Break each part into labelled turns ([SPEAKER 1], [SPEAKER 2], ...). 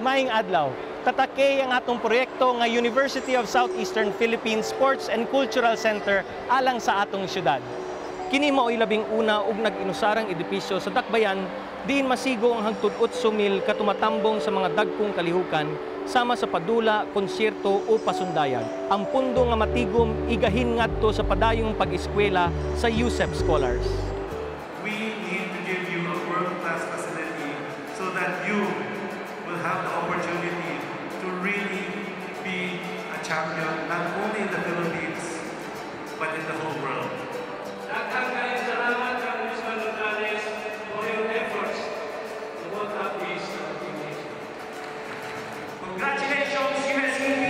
[SPEAKER 1] Maayong adlaw. Tatakay ang atong proyekto nga University of Southeastern Philippines Sports and Cultural Center alang sa atong syudad. Kini mao'y labing una ug nag-inusarang edipisyo sa Dakbayan diin masigo ang hangtod 8,000 katumatambong sa mga dagkong kalihukan sama sa padula, konsyerto o pasundayag. Ang pundo nga matigom igahin ngadto sa padayong pag-eskwela sa USEP Scholars.
[SPEAKER 2] We need to give you a world-class facility so that you will have the opportunity to really be a champion not only in the Philippines but in the whole world. Congratulations, USCB!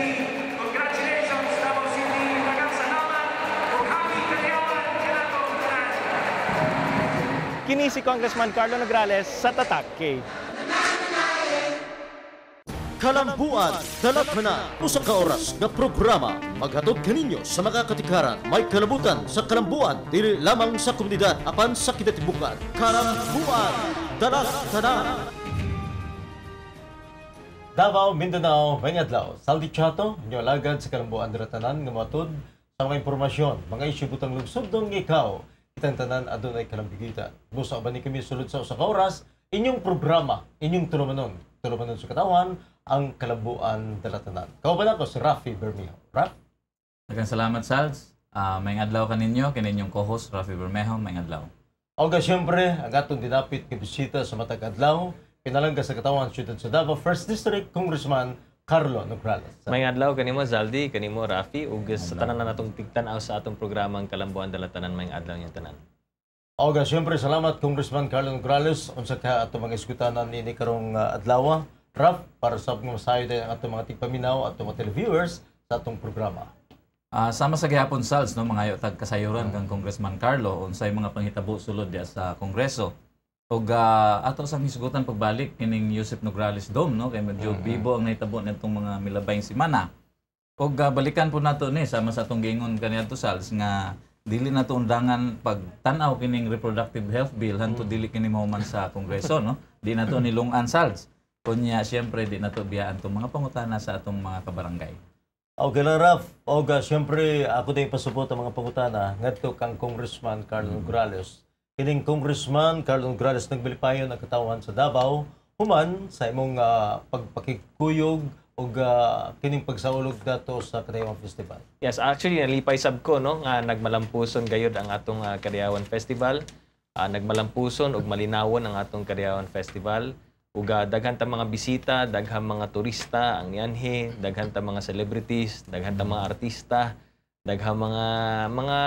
[SPEAKER 2] Congratulations, Davao City! Daghang salamat ug happy kadayawan kanatong tanan.
[SPEAKER 1] Kini si Congressman Carlo Nograles sa Tatak K.
[SPEAKER 3] Kalambuan, Dalatana, usa ka oras nga programa maghatod kaninyo sa mga katikaran may kalabutan sa kalambuan dili lamang sa komunidad apan sa kidatibukan. Kalambuan, Dalatana. Davao, Mindanao, may adlaw. Saldi Chato, inyo alagad sa kalambuan Dalatana nga matud sa mga impormasyon, mga isyu butang lungsod dong ikaw. Itang tanan adunay kalambigitan. Busa ba ni kami sulod sa usa ka oras inyong programa, inyong tulumanon sa katawan ang kalambuan Dalatana. Kao ba nako si Rafi Bermejo. Raf?
[SPEAKER 4] Daghang salamat, Salz. May adlaw kaninyo, kaninyong co-host Rafi Bermejo, may adlaw.
[SPEAKER 3] O ga siyempre, ang atong dinapit nga bisita sa matag adlaw, pinalangga sa katawan siyudad sa Davao First District, Congressman Carlo Nograles.
[SPEAKER 1] May adlaw kanimo Zaldi, kanimo Rafi, ug sa tanan na natong tigtan-aw sa atong programang Kalambuan Dalatanan, may adlaw niya tanan.
[SPEAKER 3] O ga siyempre, salamat Congressman Carlo Nograles unsa ka atong mga iskutanan ni karong adlaw. Raf, para sa mga masayo din ang atong mga tigpaminaw at mga televiewers sa atong programa.
[SPEAKER 4] Sama sa gihapon, Salz, no, mga tag kasayuran kang Congressman Carlo unsay mga panghitabo sulod diya sa Kongreso. Ug ato sa hisgutan pagbalik kining Yusef Nograles Dome, no, kay medyo bibo ang nahitabo nitong mga milabayng semana. Ug balikan po nato ni sama sa atong giingon kaniadto, Salz, nga dili nato undangan pagtan-aw kining reproductive health bill hantud dili kini mahuman sa Kongreso, no. Di nato nilungan, Salz. Kunya, siyempre, di nato biyaan itong mga pangutana sa atong mga kabarangay.
[SPEAKER 3] Okay lang, Raf. Oga, siyempre, ako din pasubot ang mga pangutana. Ngadto kang Congressman Carlo Nograles. Kining Congressman Carlo Nograles nagbalipayon ang katawan sa Davao. Human sa imong pagpakikuyog o kining pagsaulog dato sa Kadayawan Festival.
[SPEAKER 1] Yes, actually, nalipay sab ko, no, nga nagmalampuson gayud ang atong Kadayawan Festival. Nagmalampuson ug malinawon ang atong Kadayawan Festival. Uga daghan ta mga bisita, daghang mga turista ang yanhi, daghan ta mga celebrities, daghan ta mga artista, daghang mga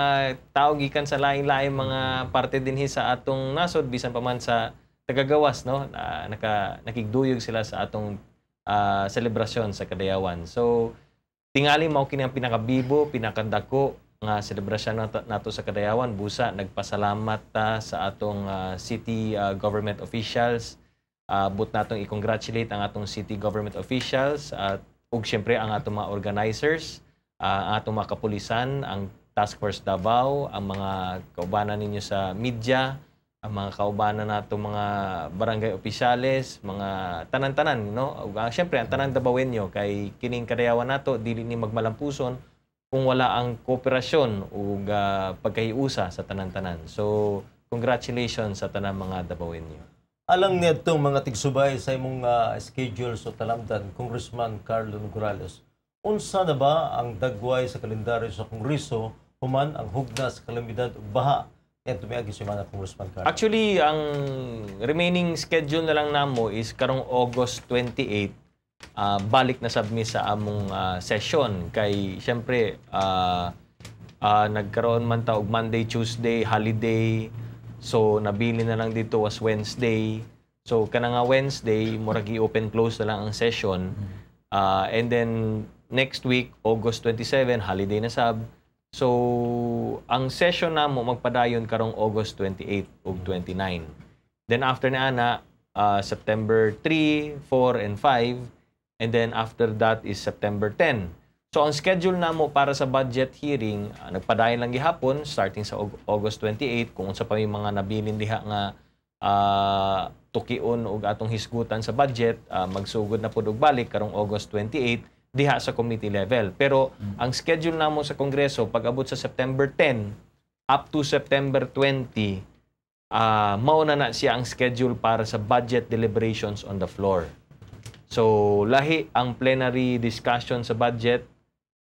[SPEAKER 1] tao gikan sa lain-lain mga parte dinhi sa atong nasod bisan pa man sa tagagawas, no. Nakigduyog sila sa atong selebrasyon sa Kadayawan. So tingali mao kini ang pinakabibo, pinakadako nga selebrasyon nato sa Kadayawan. Busa nagpasalamat ta sa atong city government officials. But natong i-congratulate ang atong city government officials at ug syempre ang atong mga organizers, ang atong mga kapulisan, ang Task Force Davao, ang mga kaubanan ninyo sa media, ang mga kaubanan natong mga barangay opisyales, mga tanan-tanan, no? Ug syempre ang tanan Davaoenyo kay kining Kadayawan nato dili ni magmalampuson kung wala ang kooperasyon ug pagkahiusa sa tanan-tanan. So congratulations sa tanan mga Davaoenyo.
[SPEAKER 3] Alang nitong mga tigsubay sa imong schedule sa talamdan, Congressman Carlo Nograles, unsa na ba ang dagway sa kalendaryo sa Kongreso human ang hugna sa kalamidad ug baha nito miagi semana, Congressman Carlo?
[SPEAKER 1] Actually, ang remaining schedule na lang namo is karong August 28, balik na sabmi sa among session kay syempre nagkaroon man ta og Monday, Tuesday, holiday. So nabili na lang dito was Wednesday. So kana nga Wednesday murag i-open close na lang ang session. And then next week August 27 holiday na sab. So ang session namo magpadayon karong August 28 ug 29. Then after na ana September 3, 4 and 5 and then after that is September 10. So ang schedule namo para sa budget hearing nagpadayon lang gihapon starting sa August 28 kung unsa pa may mga nabilin diha nga tukion og atong hisgutan sa budget, magsugod na pud og balik karong August 28 diha sa committee level. Pero ang schedule namo sa Kongreso pag-abot sa September 10 up to September 20, mauna na siya ang schedule para sa budget deliberations on the floor. So, lahi ang plenary discussion sa budget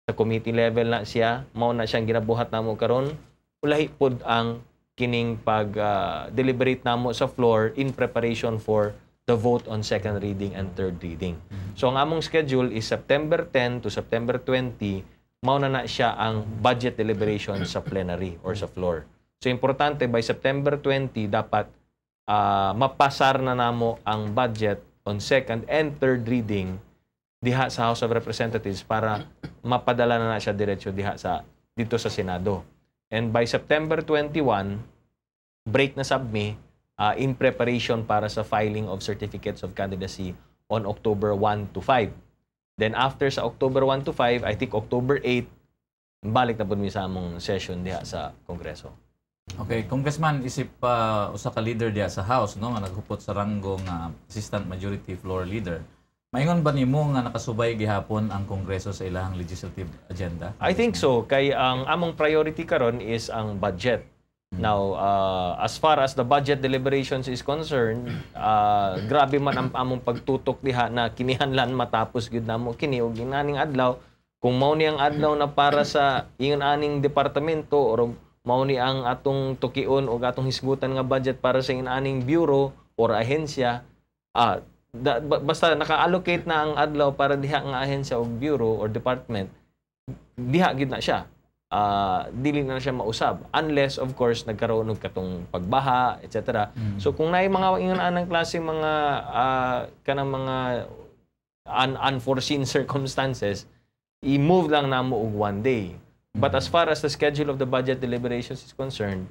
[SPEAKER 1] sa committee level na siya, mauna siyang ginabuhat namo karon. Lahi pud ang kining pag-deliberate namo sa floor in preparation for the vote on second reading and third reading. So, ang among schedule is September 10 to September 20, mauna na siya ang budget deliberation sa plenary or sa floor. So, importante, by September 20, dapat mapasar na namo ang budget on second and third reading diha sa House of Representatives para mapadala na siya diretso dito sa Senado. And by September 21, break na submi in preparation para sa filing of certificates of candidacy on October 1 to 5. Then after sa October 1 to 5, I think October 8, balik na po mi sa among session diha sa Kongreso.
[SPEAKER 4] Okay, Congressman, isip usa ka leader diha sa House, no, nga naghupot sa ranggong Assistant Majority Floor Leader. Maingon ba nimo nga nakasubay gihapon ang Kongreso sa ilahang legislative agenda?
[SPEAKER 1] I think so. Kay ang among priority karon is ang budget. Now, as far as the budget deliberations is concerned, grabe man ang among pagtutok diha na kinihanlan matapos gyud namo kini og inaning adlaw. Kung mao ni ang adlaw na para sa ingon aning departamento or mao ni ang atong tukion o atong hisgutan nga budget para sa inaning bureau or ahensya, basta naka-allocate na ang adlaw para diha nga ahensya o bureau or department, diha gid na siya. Dili na siya mausab unless of course nagkaroon og katong pagbaha, etc. So kung naay mga ingon anang klase mga kanang mga unforeseen circumstances, i-move lang namo og one day. But as far as the schedule of the budget deliberations is concerned,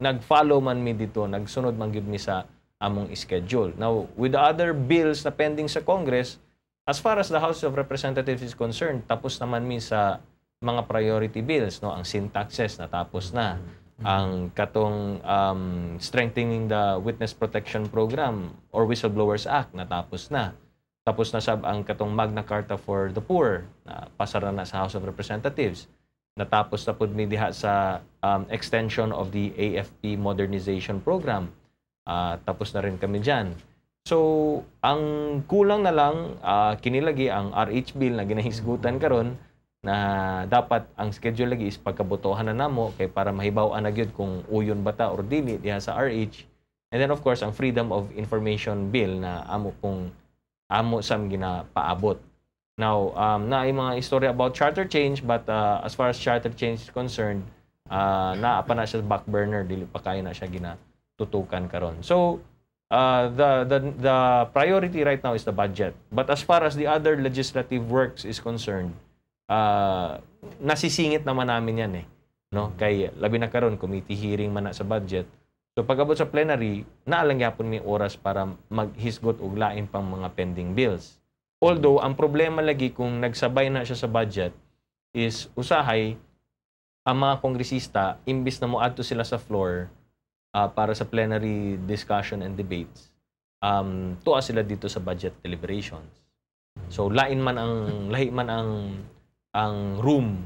[SPEAKER 1] nag-follow man mi dito, nagsunod man gyud mi sa among schedule. Now, with the other bills na pending sa Congress, as far as the House of Representatives is concerned, tapos naman mi sa mga priority bills, no? Ang sin taxes natapos na. Ang katong strengthening the Witness Protection Program or Whistleblowers Act natapos na. Tapos na sab ang katong Magna Carta for the Poor na pasara na sa House of Representatives. Natapos na pud mi diha sa extension of the AFP Modernization Program. Tapos na rin kami dyan. So, ang kulang na lang, kinilagi ang RH bill na ginahisgutan karon na dapat ang schedule lagi is pagkabotohan na namo kay para mahibaw-an na gyud kung uyon bata or dili diha sa RH. And then of course, ang Freedom of Information Bill na amo sam ginapaabot. Now, naay mga istorya about charter change, but as far as charter change is concerned, naapa na siya sa back burner, dili pa kaya na siya tutukan karon. So the priority right now is the budget. But as far as the other legislative works is concerned, nasisingit naman namin yan no? Kay labi na karon committee hearing man na sa budget. So pag-abot sa plenary, naalang gyapon mi oras para maghisgot og lain pang mga pending bills. Although ang problema lagi kung nagsabay na siya sa budget is usahay ang mga kongresista imbis na moadto sila sa floor para sa plenary discussion and debates, tuwa sila dito sa budget deliberations. So lahi man ang room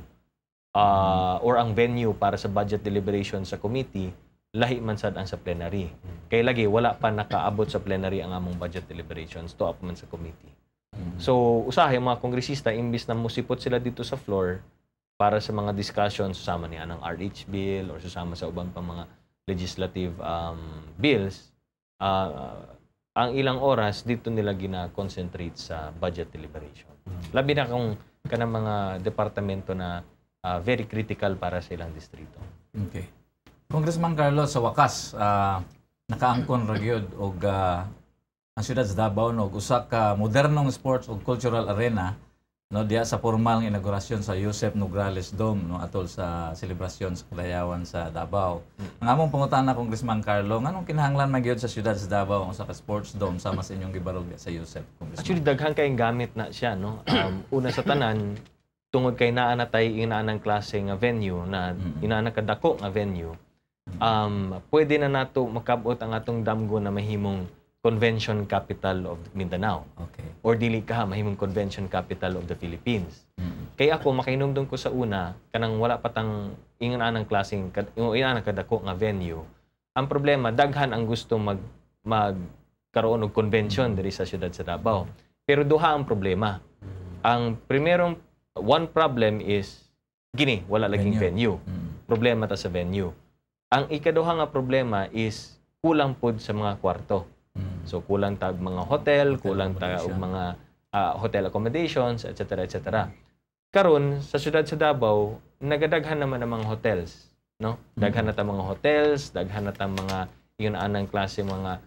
[SPEAKER 1] or ang venue para sa budget deliberation sa committee, lahi man sad ang sa plenary. Kay lagi wala pa nakaabot sa plenary ang among budget deliberations, tuwa pa man sa committee. So usahay mga kongresista imbis na musipot sila dito sa floor para sa mga discussions susama niya ng RH bill or susama sa ubang pang mga legislative bills, ang ilang oras dito nila gina-concentrate sa budget deliberation. Labi na kung kanang mga departamento na very critical para sa ilang distrito.
[SPEAKER 4] Okay. Congressman Carlos, sa wakas, nakaangkon ra gyud og ang siyudad sa Davao og usa ka modernong sports ug cultural arena no diya sa formal nga inaugurasyon sa Joseph Nograles Dome no atol sa selebrasyon sa Kalayawan sa Davao. Ang among pangutana Congressman Carlo, nganong kinahanglan man gyud sa siyudad sa Davao ang usa ka sports dome sama sa inyong gibarog sa Joseph, Congressman?
[SPEAKER 1] Actually daghan kay gamit na siya no. Una sa tanan tungod kay naa na tay inaanang klase nga venue na inaana kadako nga venue. pwede na nato makabot ang atong damgo na mahimong convention capital of Mindanao.
[SPEAKER 4] Okay.
[SPEAKER 1] Or dili ka mahimong convention capital of the Philippines. Kaya ako makainumdum ko sa una kanang wala patang ingon anang klaseng ingon kadako nga venue. Ang problema daghan ang gusto magkaroon og convention diri sa siyudad sa Davao. Pero duha ang problema. Ang primerong one problem is gini wala laging venue. Problema ta sa venue. Ang ikaduha nga problema is kulang pod sa mga kwarto. So kulang tag mga hotel kulang tag og mga hotel accommodations, etc. etc. Karon sa siyudad sa Davao, nagadaghan naman ang mga hotels, no? Daghan na ta mga hotels, daghan na ta mga yun anang klase mga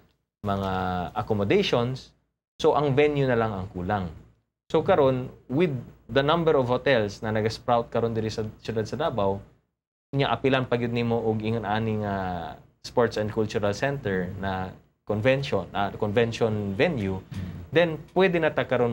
[SPEAKER 1] accommodations. So ang venue na lang ang kulang. So karon with the number of hotels na naga-sprout karon diri sa siyudad sa Davao, nya apilan pagyud nimo og ingon aning sports and cultural center na convention venue, then pwede na ta karon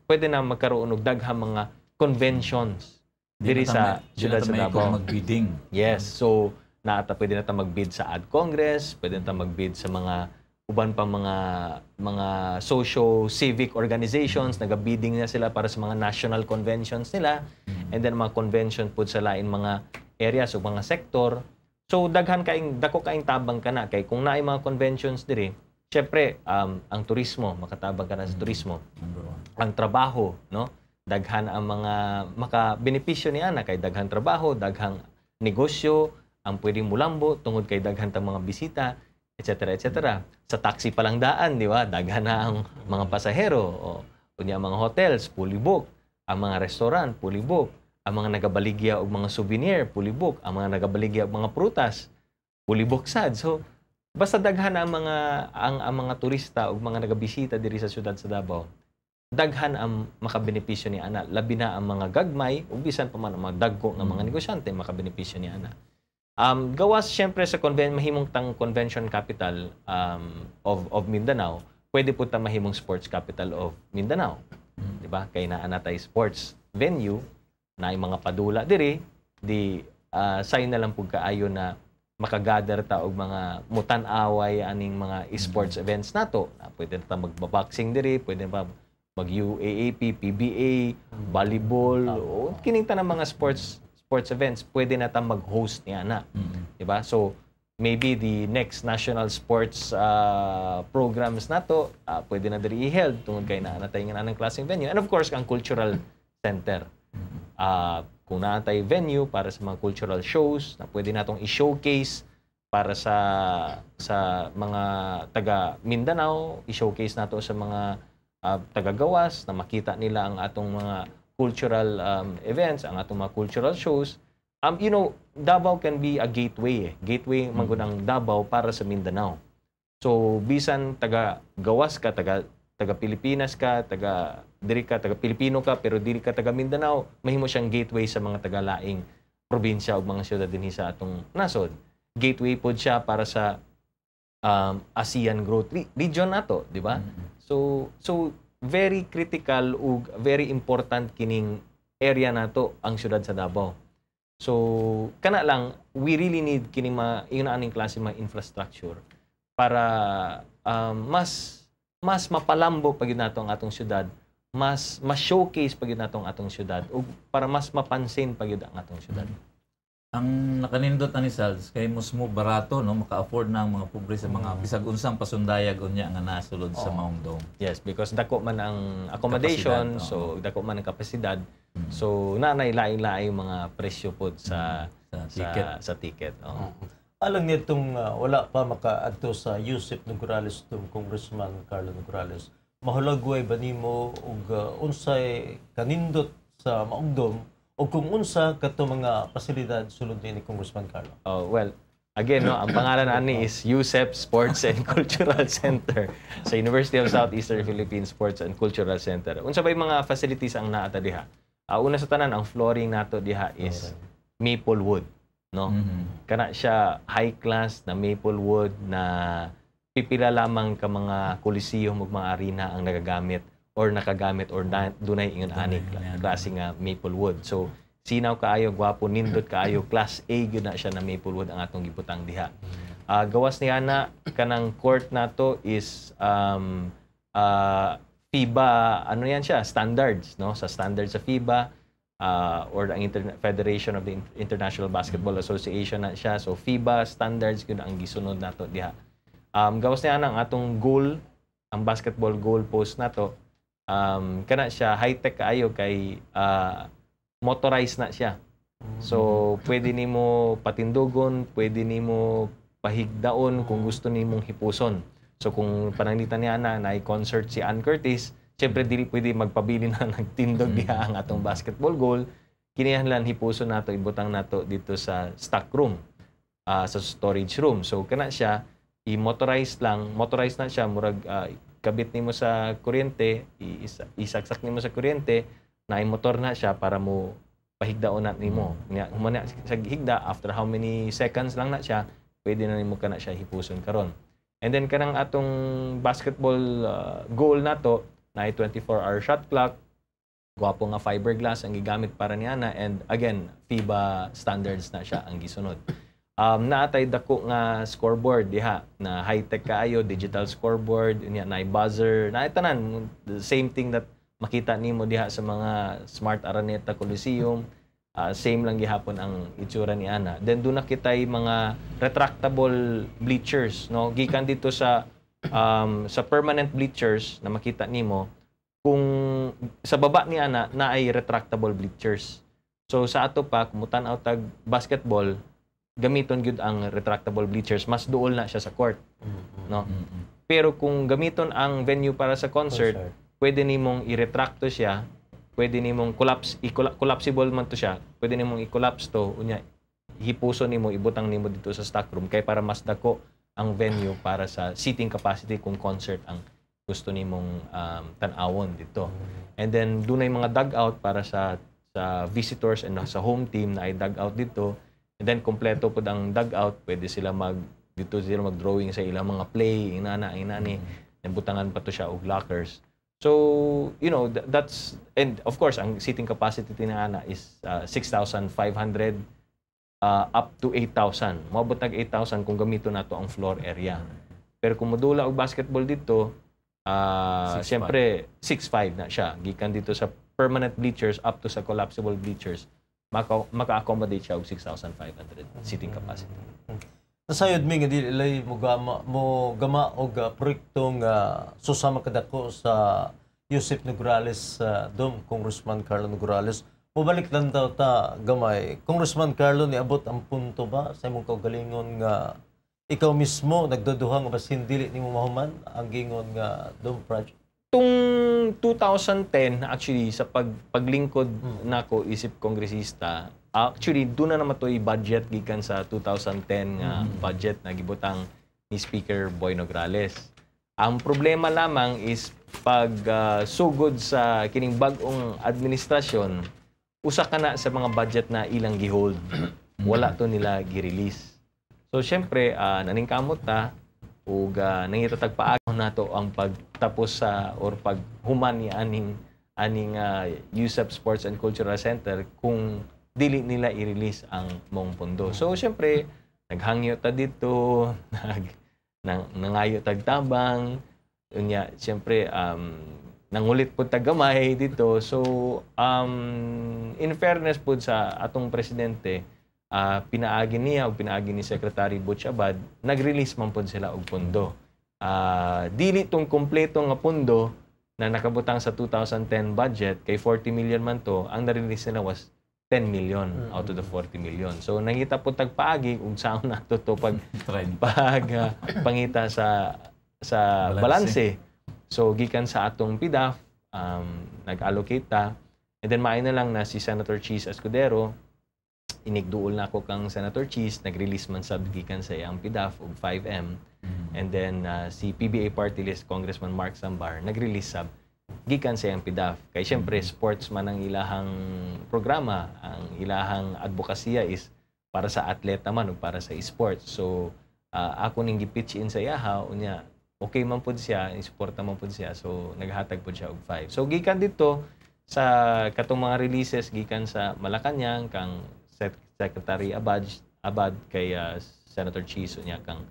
[SPEAKER 1] pwede na magkaroon og daghang mga conventions diri sa siyudad sa Davao.
[SPEAKER 4] Mag-bidding.
[SPEAKER 1] Yes, so pwede na ta mag-bid sa Ad Congress, pwede na ta mag-bid sa mga uban pa mga socio-civic organizations, naga-bidding na sila para sa mga national conventions nila, and then mga convention pud sa lain mga areas o mga sektor. So dako kaing tabang kana kay kung naay mga conventions diri, syempre ang turismo, makatabang ka na sa turismo. Ang trabaho, no? Daghan ang mga makabenepisyo ni ana kay daghang trabaho, daghang negosyo ang pwedeng mulambo tungod kay daghan tang mga bisita, etc. etc. Sa taxi pa lang daan, di ba? Daghan na ang mga pasahero o unya mga hotels fully booked, ang mga restaurant fully booked, ang mga nagabaligya og mga souvenir fully booked, ang mga nagabaligya og mga prutas fully booked sad. So basta daghan ang mga turista ug mga nagabisita diri sa siyudad sa Davao, daghan ang makabenepisyo ni ana, labi na ang mga gagmay ug bisan pa man ang mga dagko nga mga negosyante makabenepisyo ni ana. Gawas syempre sa mahimong tang convention capital of Mindanao, pwede po ta mahimong sports capital of Mindanao. Di ba? Kay naa tay sports venue na mga padula diri, sign na lang pug kaayo na makagather ta og mga mutan-away aning mga sports events nato. Pwede ta magba-boxing diri, pwede pa mag-UAAP, PBA, volleyball, o kining tanang mga sports events, pwede na ta mag-host niya na. Diba? So, maybe the next national sports programs nato, pwede na diri i-held tungod kay naa natay nga anang klaseng venue. And of course, ang cultural center. Kung naatay venue para sa mga cultural shows, na pwede natong i-showcase para sa mga taga Mindanao, i-showcase nato sa mga taga-gawas na makita nila ang atong mga cultural events, ang atong mga cultural shows. Davao can be a gateway. Gateway manggunang Davao para sa Mindanao. So bisan taga-gawas ka, taga Pilipinas ka, taga Pilipino ka pero dili ka taga Mindanao, mahimo siyang gateway sa mga taga-laing probinsya ug mga siyudad dinhi sa atong nasod. Gateway pod siya para sa ASEAN growth region nato, di ba? So very critical ug very important kining area nato ang siyudad sa Davao. So kana lang we really need kining aning klase mga infrastructure para mas mapalambo pagid nato ang atong siyudad, mas showcase pagid nato ang atong siyudad ug para mas mapansin pagid ang atong siyudad.
[SPEAKER 4] Ang nakanindot na ni Salz kay mas mo barato no maka-afford na ang mga pobre sa mga bisag unsang pasundayag unya nga nasulod sa Maong Dome.
[SPEAKER 1] Yes, because dako man ang accommodation, so dako man ang kapasidad. So nanay lain-lain mga presyo pod sa ticket.
[SPEAKER 3] Alang nitong wala pa makaadto sa Yusip Nograles tong Congressman Carlo Nograles, mahulagway ba nimo og unsay kanindot sa Maong Dome o kung unsa kato mga pasilidad sulod ni Congressman Carlo?
[SPEAKER 1] Well, again, no, ang pangalan ani is USEP Sports and Cultural Center sa University of Southeastern Philippines Sports and Cultural Center. Unsa bay mga facilities ang naata diha? Una sa tanan, ang flooring nato diha is maple wood, no? Kana siya high class na maple wood na pipila lamang ka mga coliseum ug mga arena ang nagagamit or nakagamit or dunay ingon ani klase nga maple wood. So sinaw kaayo, gwapo, nindot kaayo, class A gyud na siya na Maplewood ang atong gibutang diha. Gawas niya na kanang court nato is FIBA, ano yan siya, standards, no? Sa standards sa FIBA or ang Federation of the International Basketball Association na siya. So FIBA standards gyud ang gisunod nato diha. Gawas niya na ang atong goal, ang basketball goal post nato, kana siya high-tech kaayo kay motorized na siya. So pwede nimo patindugon, pwede nimo pahigdaon kung gusto nimong hipuson. So kung pananglitan niya na concert si Ann Curtis, siyempre dili pwede magpabili na nagtindog diha ang atong basketball goal. Kinahanglan hipuson nato, ibutang nato dito sa stock room, sa storage room. So kana siya i-motorized lang, motorized na siya, murag kabit nimo sa kuryente, isaksak nimo sa kuryente, na motor na siya para mo pahigdaon na nimo. Humana sa higda, after how many seconds lang na siya, pwede na nimo kana siya hipuson karon. And then kanang atong basketball goal nato na 24-hour shot clock, gwapo nga fiberglass ang gigamit para niya na, and again FIBA standards na siya ang gisunod. Naatay dako nga scoreboard diha na high-tech kaayo, digital scoreboard, unya na buzzer, na tanan the same thing that makita nimo diha sa mga Smart Araneta Coliseum. Same lang gihapon ang itsura ni ana. Then doon nakitay mga retractable bleachers, no? Gikan dito sa permanent bleachers na makita nimo, kung sa baba ni ana na ay retractable bleachers. So sa ato pa kumutan-aw tag basketball, gamiton gyud ang retractable bleachers, mas duol na siya sa court, no? Pero kung gamiton ang venue para sa concert, pwede nimong i-retract to siya, pwede nimong collapsible man to siya, pwede nimong i-collapse to, unya hipuson nimo, ibutang nimo dito sa stock room kay para mas dako ang venue para sa seating capacity kung concert ang gusto nimong tan-awon dito. And then dunay mga dugout para sa visitors and sa home team na ay dugout dito. And then kompleto pud ang dugout, pwede sila dito sila mag-drawing sa ilang mga play, inani. And butangan pa to siya og lockers. So, you know, that's, and of course, ang seating capacity tinana is 6,500 up to 8,000. Maabot nag 8,000 kung gamito nato ang floor area. Pero kung modula og basketball dito, siyempre 6,500 na siya. Gikan dito sa permanent bleachers up to sa collapsible bleachers, maka-accommodate siya og 6,500 seating capacity.
[SPEAKER 3] Nasayod mi nga dili mo gama og proyektong susama kadako sa Yusef Nograles Dome, Congressman Carlo Nograles. Mubalik lang daw ta gamay. Congressman Carlo, niabot ang punto ba sa imong kaugalingon nga ikaw mismo nagduduha nga basin dili nimo mahuman ang gingon nga Dome project?
[SPEAKER 1] Tung 2010 actually sa paglingkod nako isip kongresista, actually doon na naman to i-budget gikan sa 2010 nga budget na gibutang ni Speaker Boy Nograles. Ang problema lamang is pag sugod sa kining bag-ong administrasyon, usa ka na sa mga budget na ilang gihold. Wala to nila gi-release. So syempre naningkamot ta ug nangitatag paagaw nato ang pagtapos sa or paghuman ni aning USEP Sports and Cultural Center kung dili nila i-release ang mong pondo. So syempre naghangyo ta dito, nangayo tag tabang, unya syempre nangulit pud tag gamay dito. So in fairness pud sa atong presidente, pinaagi niya o pinaagi ni Secretary Butch Abad, nag-release man po sila og pondo. Dili tong kompleto nga pondo na nakabutang sa 2010 budget, kay 40 million man to, ang na-release nila was 10 million out of the 40 million. So nangita po tagpaagi kung saan nato to pangita sa balanse. So gikan sa atong PDAF, nag-allocate ta. And then maayo na lang na si Senator Cheese Escudero, inigduol na ako kang Senator Cheese, nag-release man sab gikan sa iyang PDAF og 5M. And then si PBA Party List Congressman Mark Sambar, nag-release sab gikan sa iyang PDAF. Kay syempre sports man ang ilahang programa, ang ilahang advokasya is para sa atleta man ug para sa sports. So ako ning gi-pitch in sa iyaha, unya okay man pud siya, isuporta man pud siya. So naghatag pud siya og 5. So gikan dito sa katong mga releases gikan sa Malacañang kang Secretary Abad kay Senator Cheese niya kang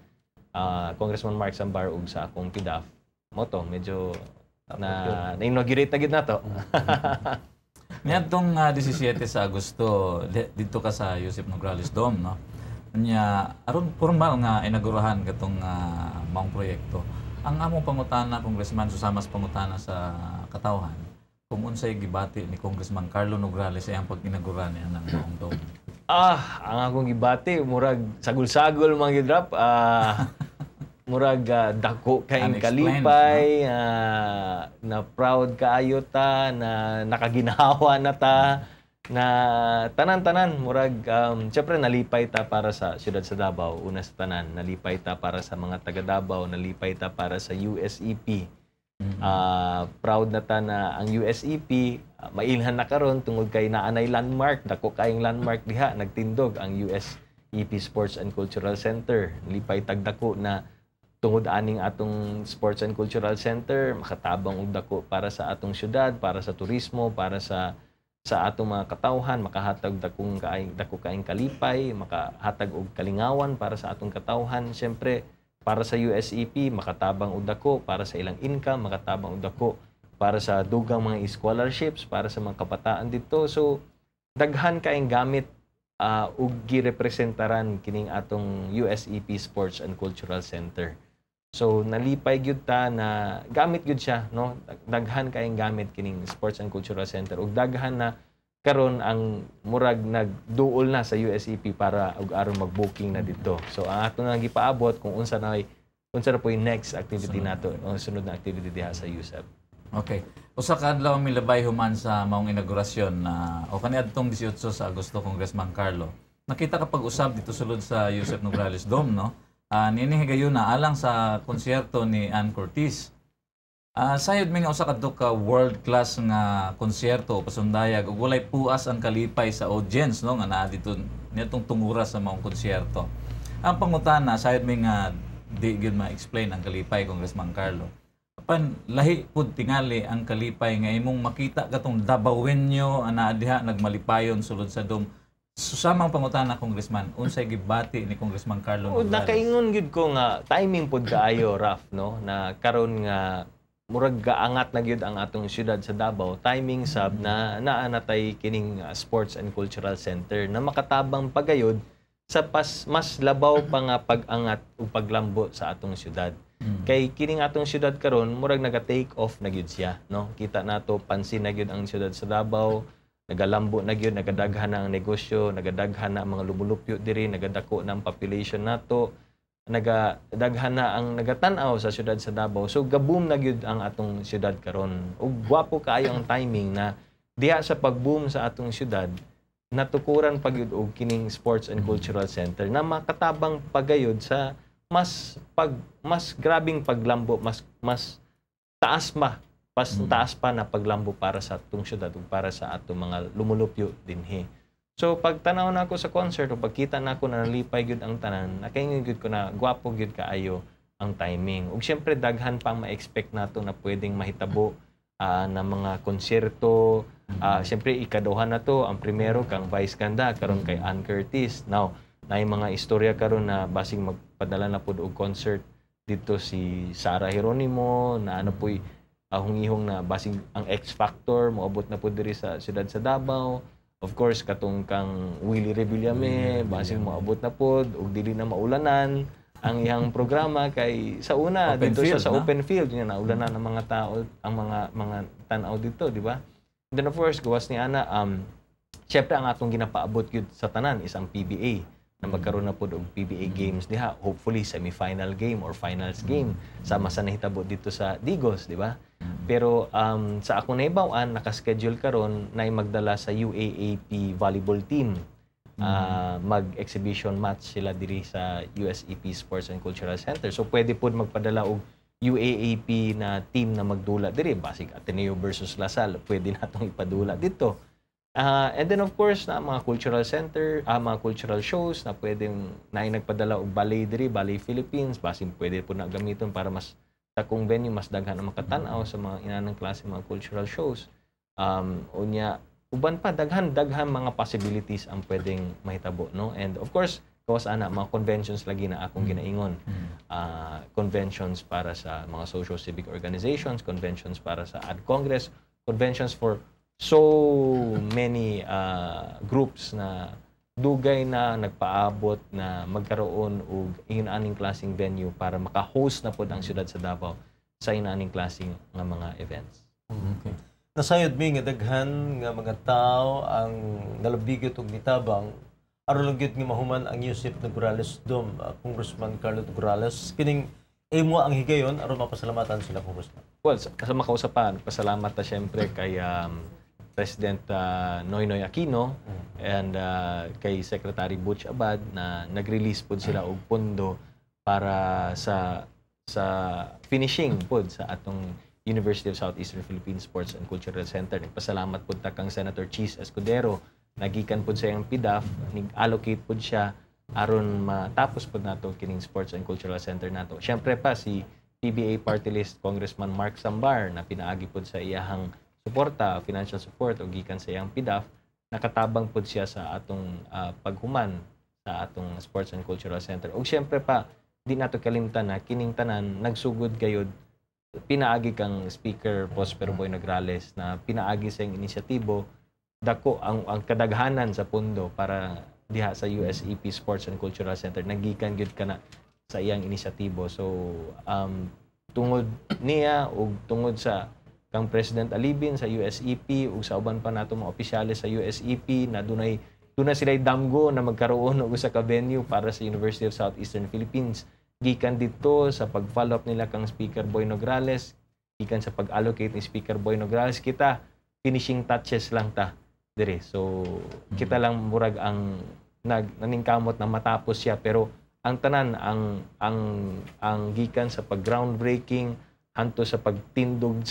[SPEAKER 1] Congressman Mark Sambar ug sa akong PDAF mo to medyo na-inaugurate na gid nato.
[SPEAKER 4] Niadtong 17 sa Agosto dito ka sa Yusip Nograles Dome, no? Nya aron formal nga inaugurahan katong maong proyekto. Ang among pangutana, Congressman, susama sa pangutana sa katawhan, kung unsay gibati ni Congressman Carlo Nograles ay ang pag-inauguran niya ng maong dome.
[SPEAKER 1] Ang akong gibati murag sagol-sagol mga gidrap. Murag dako kayong kalipay, na proud kaayo ta, na nakaginawa na ta, na tanan-tanan murag syempre nalipay ta para sa siyudad sa Davao, una sa tanan nalipay ta para sa mga taga Davao, nalipay ta para sa USEP. Proud na ta na ang USEP mailhan na karon tungod kay naanay landmark, dako kayong landmark diha nagtindog ang USEP Sports and Cultural Center. Nalipay tagdako na tungod aning atong Sports and Cultural Center makatabang og dako para sa atong syudad, para sa turismo, para sa atong mga katawhan, makahatag dako kaayong kalipay, makahatag og kalingawan para sa atong katawhan. Siyempre, para sa USEP, makatabang og dako para sa ilang income, makatabang og dako para sa dugang mga scholarships, para sa mga kabataan dito. So, daghan kaayong gamit ug girepresentaran kining atong USEP Sports and Cultural Center. So nalipay gyud ta na gamit gyud siya, no? Daghan kayong gamit kining Sports and Cultural Center ug daghan na karon ang murag nagduol na sa USEP para og aron mag-booking na dito. So ang ato nga gipaabot kung unsa na po yung next activity nato, o sunod na activity diha sa USEP.
[SPEAKER 4] Okay. Usa ka adlaw milabay human sa maong inaugurasyon na o kaniadtong 18 sa Agosto, Congressman Carlo. Nakita ka pag-usab dito sulod sa Yusip Nograles Dome, no? Ninihigayon na alang sa konsyerto ni Ann Curtis. Sayod mi nga usa kadto ka world class nga konsyerto o pasundayag ug walay puas ang kalipay sa audience, no, nga naa dito nitong tungura sa maong konsyerto. Ang pangutana sayod mi nga di gyud ma-explain ang kalipay, Congressman Carlo. Apan lahi pud tingali ang kalipay nga imong makita katong Davaoenyo ana diha nagmalipayon sulod sa dome. Susamang pangutana, Congressman, unsay gibati ni Congressman Carlo Nograles?
[SPEAKER 1] Nakaingon gyud ko nga timing pud kaayo, Raf, no, na karon nga murag gaangat na gyud ang atong syudad sa Davao, timing sab na naanatay kining Sports and Cultural Center na makatabang pagayod sa mas labaw pa nga pag-angat ug paglambo sa atong syudad. Kay kining atong syudad karon murag naga-take off na gyud siya, no? Kita nato pansin na gyud ang syudad sa Davao, nagalambo na gyud, nagadaghan na ang negosyo, nagadaghan na ang mga lumulupyo diri, nagadako na ang population nato, nagadaghan na ang nagatan-aw sa syudad sa Davao. So gaboom na gyud ang atong syudad karon. Ug gwapo kaayo ang timing na diha sa pagboom sa atong syudad, natukuran pa gyud og kining Sports and Cultural Center na makatabang pagayod sa mas grabing paglambo, mas taas pa na paglambo para sa atong syudad ug para sa atong mga lumulupyo dinhi. So pagtanaw na ako sa concert o pagkita na ako na nalipay gyud ang tanan, nakaingon gyud ko na gwapo gyud kaayo ang timing. Ug syempre daghan pang ma-expect nato na pwedeng mahitabo na mga konserto. Syempre ikaduha na to, ang primero kang Vice Ganda karon kay Ann Curtis. Now, naay mga istorya karon na basing magpadala na pud og concert dito si Sarah Geronimo na ano po'y hungihong na basing ang X Factor moabot na pud diri sa siyudad sa Davao. Of course katong kang Willie Revillame basing moabot na pud ug dili na maulanan ang iyang programa kay sa una
[SPEAKER 4] open
[SPEAKER 1] dito
[SPEAKER 4] field,
[SPEAKER 1] siya sa open field niya naulanan ang mga tao, ang mga tan-aw dito, di ba? And then of course gawas ni ana syempre ang atong ginapaabot gyud sa tanan is ang PBA na magkaroon na pud og PBA games diha, hopefully semi-final game or finals game sama sa nahitabo dito sa Digos, di ba? Pero sa akong nahibaw-an naka-schedule karon na magdala sa UAAP volleyball team. Mag-exhibition match sila diri sa USEP Sports and Cultural Center. So pwede pud magpadala og UAAP na team na magdula diri, basig Ateneo versus Lasal, pwede natong ipadula dito. And then of course na mga cultural center, mga cultural shows na pwedeng nagpadala og ballet diri, Ballet Philippines, basig pwede po na gamiton para mas takong venue, mas daghan ang makatan-aw sa mga inanang klase mga cultural shows. Unya uban pa daghan mga possibilities ang pwedeng mahitabo, no? And of course, kawas ana mga conventions lagi na akong ginaingon. Conventions para sa mga social civic organizations, conventions para sa Ad Congress, conventions for so many groups na dugay na nagpaabot na magkaroon og inaning klaseng venue para maka-host na pod ang siyudad sa Davao sa inaning klaseng nga mga events.
[SPEAKER 4] Okay.
[SPEAKER 3] Nasayod mi nga daghan nga mga tao ang nalabigot og nitabang aron lang gyud nga mahuman ang Yusip Nograles Dome, Congressman Carlo Nograles. Kining imo ang higayon aron mapasalamatan sila, Congressman.
[SPEAKER 1] Well, sa makausapan, pasalamat ta syempre kay President Noynoy Aquino and kay Secretary Butch Abad na nag-release pod sila og pondo para sa finishing pod sa atong University of Southeastern Philippines Sports and Cultural Center. Nagpasalamat pod ta kang Senator Cheese Escudero, nagikan pod sa iyang PDAF, nag-allocate pod siya aron matapos pod nato kining Sports and Cultural Center nato. Syempre pa si PBA Party List Congressman Mark Sambar na pinaagi pod sa iyahang suporta, financial support o gikan sa iyang PDAF, nakatabang pod siya sa atong paghuman sa atong Sports and Cultural Center. O syempre pa, di nato kalimtan na kining tanan nagsugod gayud pinaagi kang Speaker Prospero Boy Nograles na pinaagi sa iyang inisyatibo dako ang kadaghanan sa pondo para diha sa USEP Sports and Cultural Center nagikan gyud kana sa iyang inisyatibo. So tungod niya ug tungod sa kang President Alibin sa USEP ug sa uban pa nato mga opisyales sa USEP na dunay sila'y damgo na magkaroon og usa ka venue para sa University of Southeastern Philippines. Gikan dito sa pag-follow up nila kang Speaker Boy Nograles, gikan sa pag-allocate ni Speaker Boy Nograles, kita finishing touches lang ta dire. So kita lang murag ang naningkamot na matapos siya, pero ang tanan ang gikan sa pag-groundbreaking hanto sa pagpatindog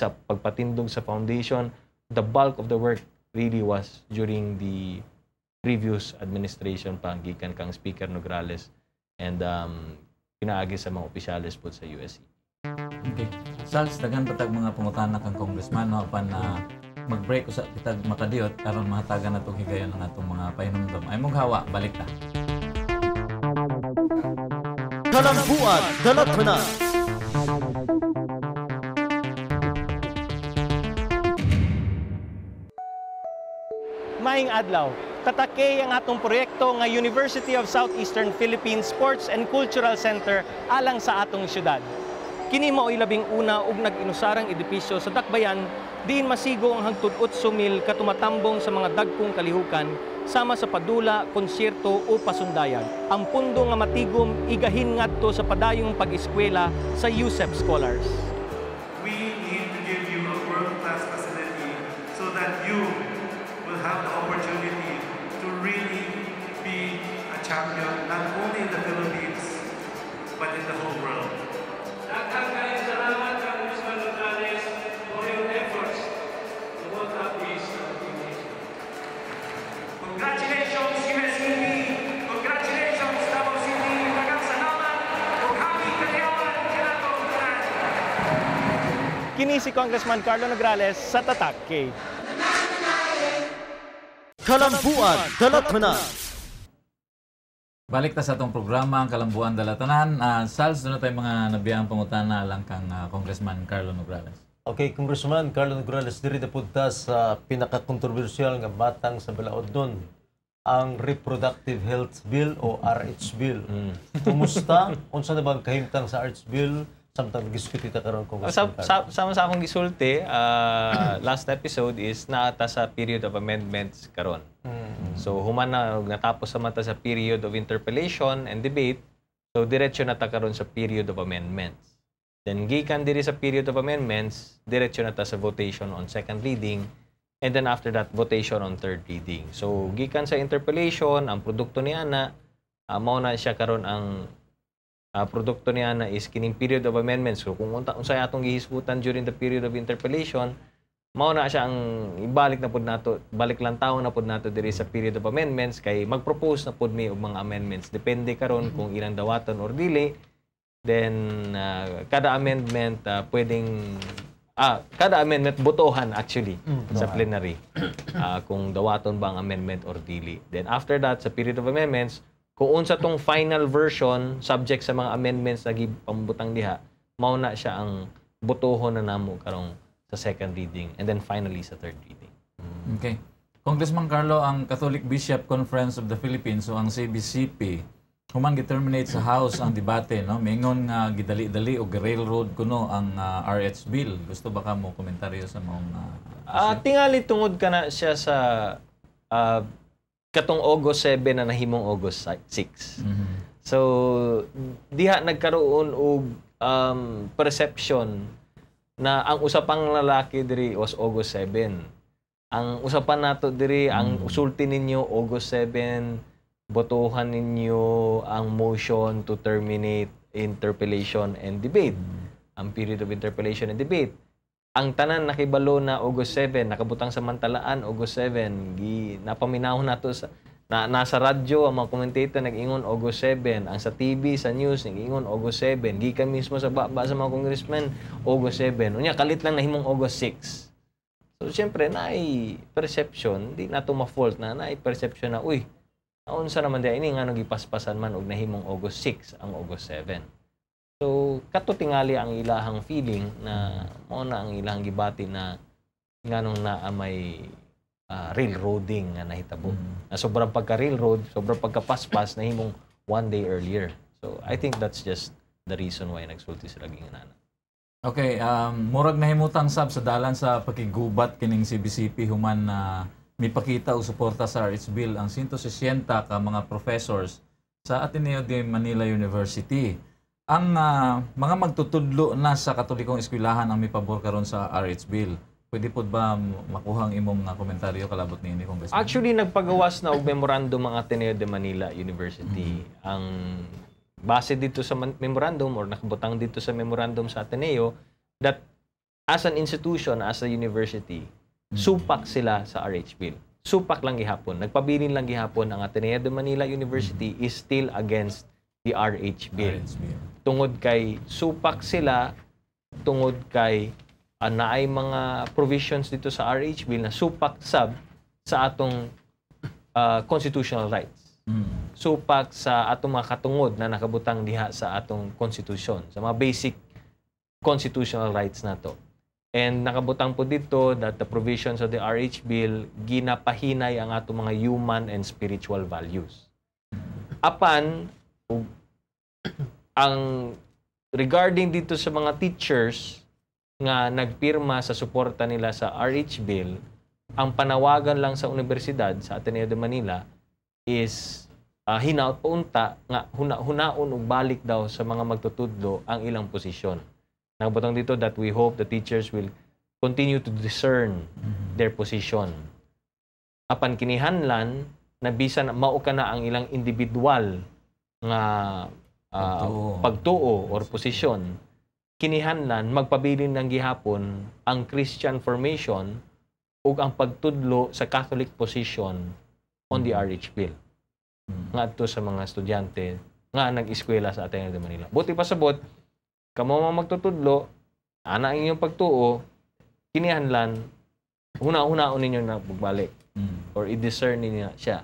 [SPEAKER 1] sa foundation, the bulk of the work really was during the previous administration pa gikan kang Speaker Nograles and pinaagi sa mga opisyales po sa USC.
[SPEAKER 4] Okay. Sals, daghan patag mga pangutana kang congressman no apan na mag-break usa kitag makadiyot aron mahatagan natong higayon ang atong mga pahinumdom. Ay mong hawa, balik ta.
[SPEAKER 3] Kalambuan, Dalatana.
[SPEAKER 5] Maayong adlaw. Tatake ang atong proyekto nga University of Southeastern Philippines Sports and Cultural Center alang sa atong syudad. Kini mao'y labing una ug nag-inusarang edipisyo sa Dakbayan diin masigo ang hangtod 8,000 katumatambong sa mga dagkong kalihukan sama sa padula, konsyerto o pasundayag. Ang pundo nga matigom igahin ngadto sa padayong pag-eskwela sa USEP Scholars.
[SPEAKER 2] We need to give you a world-class facility so that you will have the opportunity to really be a champion not only in the Philippines but in the whole world. Congratulations USEP! Congratulations Davao City! Daghang salamat ug happy kaliyawan kanatong tanan!
[SPEAKER 5] Kini si Congressman Carlo Nograles sa Tatak K.
[SPEAKER 3] Kalambuan, Dalatana.
[SPEAKER 4] Balik ta sa atong programa ang Kalambuan Dalatanan. Sals, doon na tayo mga nabiyang pangutana lang kang Congressman Carlo Nograles.
[SPEAKER 3] Okay, Congressman Carlo Nograles, diri na punta sa pinaka-kontrobersyal nga batang sa balaod doon, ang Reproductive Health Bill o RH Bill. Kumusta? Unsa na bang kahimtang sa RH Bill? Samtang diskuti ta karon Congressman Carlo.
[SPEAKER 1] Sama sa akong gisulti, last episode is naata sa period of amendments karon. So human na natapos sa mata sa period of interpellation and debate. So diretso na ta karon sa period of amendments. Then gikan diri sa period of amendments, diretso na ta sa votation on second reading, and then after that votation on third reading. So gikan sa interpellation, ang produkto niya na mao na siya karon ang produkto niya na is kining period of amendments. So kung unsay atong gihisgutan during the period of interpellation, mao na siya ang ibalik na pud nato, balik lang tawo na pud nato diri sa period of amendments kay mag-propose na pud mi og mga amendments. Depende karon kung ilang dawaton or dili. Then kada amendment pwedeng kada amendment botohan actually sa plenary kung dawaton ba ang amendment or dili. Then after that, sa period of amendments, kung unsa tong final version subject sa mga amendments na pambutang diha, mao na siya ang botohon na namo karong sa second reading and then finally sa third reading.
[SPEAKER 4] Okay. Congressman Carlo, ang Catholic Bishop Conference of the Philippines o ang CBCP human determinate sa House ang debate, no? Mingon nga gidali-dali o railroad kuno ang RH bill. Gusto ba ka mo komentaryo sa mong
[SPEAKER 1] tingali tungod ka na siya sa katong August 7 na nahimong August 6. So diha nagkaroon og perception na ang usapang lalaki diri was August 7. Ang usapan nato diri, ang usulti ninyo August 7, botohan ninyo ang motion to terminate interpellation and debate. Ang period of interpellation and debate. Ang tanan nakibalo na August 7, nakabutang samantalaan August 7, napaminahon nato sa nasa radyo ang mga commentator nag-ingon August 7, ang sa TV, sa news nag-ingon August 7, gikan mismo sa baba sa mga congressmen August 7. Unya kalit lang nahimong August 6. So, siyempre, naay perception, di na ito ma-fault naay perception na, uy, naunsa naman di, ini nga nung ipaspasan man og nahimong August 6, ang August 7. So, kato tingali ang ilahang feeling na, mao na ang ilahang gibati na, nga nung may railroading nga nahitabo. Na sobrang pagka-railroad, sobrang pagka-paspas, nahimong one day earlier. So, I think that's just the reason why nagsulti sila ginana.
[SPEAKER 4] Okay, murag nahimutang sab sa dalan sa pakigubat kining CBCP human na mipakita og suporta sa RH bill ang 160 ka mga professors sa Ateneo de Manila University. Ang mga magtutudlo na sa Katolikong eskwelahan ang mipabor karon sa RH bill. Pwede pod ba makuha ang imong komentaryo kalabot niini Congressman?
[SPEAKER 1] Actually nagpagawas na og memorandum ang Ateneo de Manila University. Ang base dito sa memorandum or nakabutang dito sa memorandum sa Ateneo that as an institution, as a university, supak sila sa RH bill. Supak lang gihapon. Nagpabilin lang gihapon ang Ateneo de Manila University is still against the RH bill. Tungod kay supak sila, tungod kay naay mga provisions dito sa RH bill na supak sab sa atong constitutional rights. Supak sa atong mga katungod na nakabutang diha sa atong konstitusyon, sa mga basic constitutional rights nato. And nakabutang po dito that the provisions of the RH bill ginapahinay ang atong mga human and spiritual values. Apan ang regarding dito sa mga teachers nga nagpirma sa suporta nila sa RH bill, ang panawagan lang sa universidad sa Ateneo de Manila is hinaut paunta nga hunaon ug balik daw sa mga magtutudlo ang ilang posisyon. Nakabutang dito that we hope the teachers will continue to discern their position. Apan kinihanlan na bisan mao kana ang ilang individual nga pagtuo or posisyon, kinihanlan magpabilin ng gihapon ang Christian formation ug ang pagtudlo sa Catholic position on the RH bill. Ngadto sa mga estudyante nga nag-eskwela sa Ateneo de Manila. Buti pa sabot, kamo mga magtutudlo, ana ang inyong pagtuo, kinihanlan, huna-hunaon ninyo na pagbalik or i-discern ninyo siya.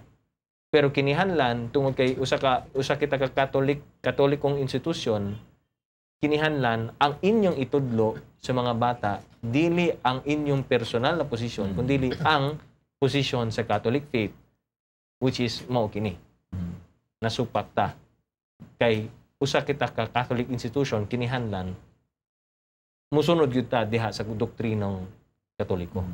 [SPEAKER 1] Pero kinihanlan, tungod kay usa kita ka katolikong institusyon, kinihanlan ang inyong itudlo sa mga bata, dili ang inyong personal na posisyon, kundi ang posisyon sa Catholic faith, which is mao kini. Nasupak ta kay usa kita ka Catholic institution kinihanlan musunod gyud ta diha sa doktrinang Katoliko.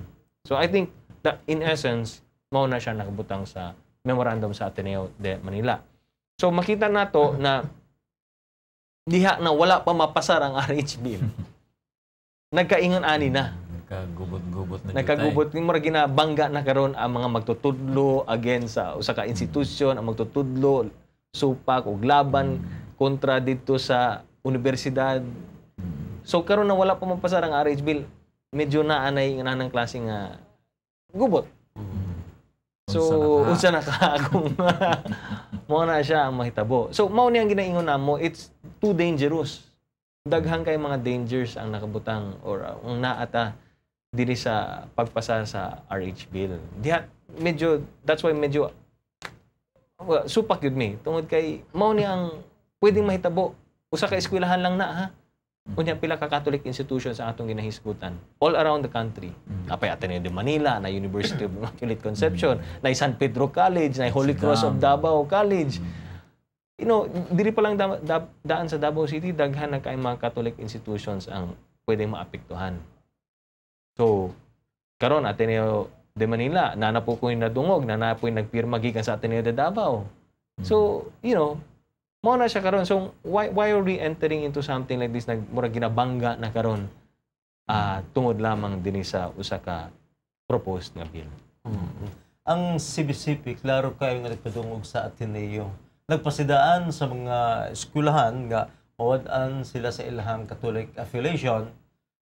[SPEAKER 1] So I think that in essence mao na siya nakabutang sa memorandum sa Ateneo de Manila. So makita nato na diha na wala pa mapasar ang RH bill. Nagkaingon ani na. Nagkagubot ni mura ginabangga na karon ang mga magtutudlo against sa usa ka institusyon, ang magtutudlo supak og laban kontra dito sa universidad. So karon na wala pa mapasar ang RH bill, medyo naanay ng klase nga gubot. So unsa na ka kung mo na siya ang mahitabo. So mao ni ang ginaingon namo, it's too dangerous Daghang kay mga dangers ang nakabutang or ang naata diri sa pagpasa sa RH bill. Diha medyo that's why medyo supak yun mi tungod kay mao ni ang pwedeng mahitabo usa ka eskwelahan lang na ha. Unya pila ka Catholic institutions sa atong ginahisgutan all around the country. Napay Ateneo de Manila, na University of Immaculate Conception, na San Pedro College, na Holy Cross of Davao College. You know, diri pa lang daan sa Davao City, daghan na kay mga Catholic institutions ang pwedeng maapektuhan. So, karon Ateneo de Manila, nana po ko yung nadungog, nana po yung nagpirma gikan sa Ateneo de Davao. So, you know, mo na siya karon. So, why are we entering into something like this, murag ginabangga na karon tungod lamang din sa usa ka proposed nga bill?
[SPEAKER 3] Ang CBCP, klaro kayo nga nagpadungog sa Ateneo. Nagpasidaan sa mga eskwelahan nga mawad-an sila sa ilahang Catholic affiliation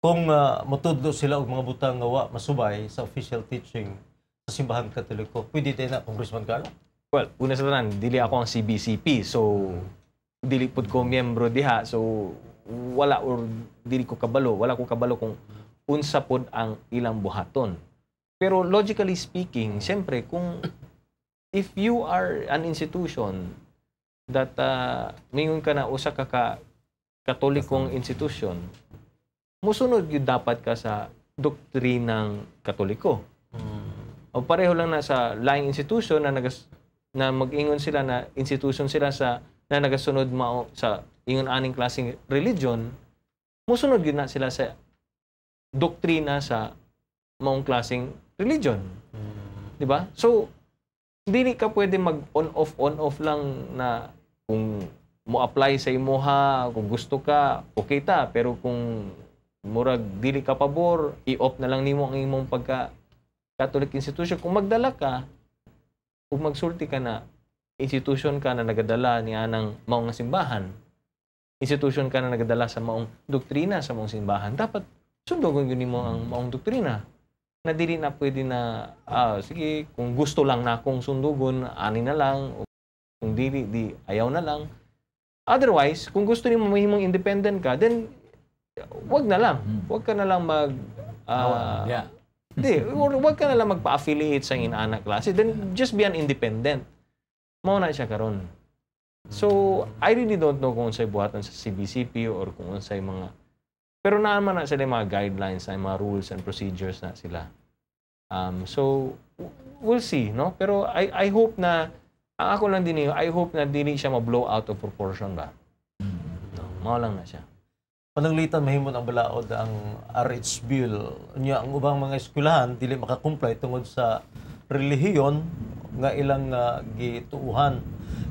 [SPEAKER 3] kung matudlo sila og mga butang nga wa masubay sa official teaching sa simbahang Katoliko. Pwede tayo na, Congressman Carlo?
[SPEAKER 1] Well, una sa tanan, dili ako ang CBCP. So, dili pud ko miyembro diha. So, wala or dili ko kabalo. Wala ko kabalo kung unsa pod ang ilang buhaton. Pero logically speaking, siyempre, kung if you are an institution that mingon ka na usa ka katolikong institution, musunod yun dapat ka sa doktrinang Katoliko. O pareho lang na sa laing institution na mag-ingon sila na institution sila na nagasunod mao sa ingon aning klaseng religion, musunod yun na sila sa doktrina sa maong klaseng religion. Di ba? So, hindi ka pwede mag-on-off lang na kung mo-apply sa imuha, kung gusto ka, okay ta. Pero kung murag dili ka pabor, i-off na lang nimo ang imong pagka-Catholic institution. Kung magdala ka, kung magsulti ka na, institution ka na nagadala niya ng maong simbahan, institution ka na nagadala sa maong doktrina sa maong simbahan, dapat sundogon yun mo ang maong doktrina. Na dili na pwede na, sige, kung gusto lang na akong sundugon, ani na lang, o kung dili, ayaw na lang. Otherwise, kung gusto niyo mahimong independent ka, then, wag na lang. Wag ka na lang wag ka na lang magpa-affiliate sa inaanak klase. Then, just be an independent. Mao na siya karon. So, I really don't know kung unsay buhatan sa CBCP or kung unsay mga... Pero naman na sila mga guidelines, na mga rules and procedures na sila. So, we'll see, no? Pero I hope na, ako lang din I hope na dili siya ma-blow out of proportion ba? No, mao lang na siya.
[SPEAKER 3] Pananglitan mahimon ang balaod ang RH bill. Nya ang ubang mga eskwelahan dili makakumply tungod sa relihiyon nga ilang gituuhan.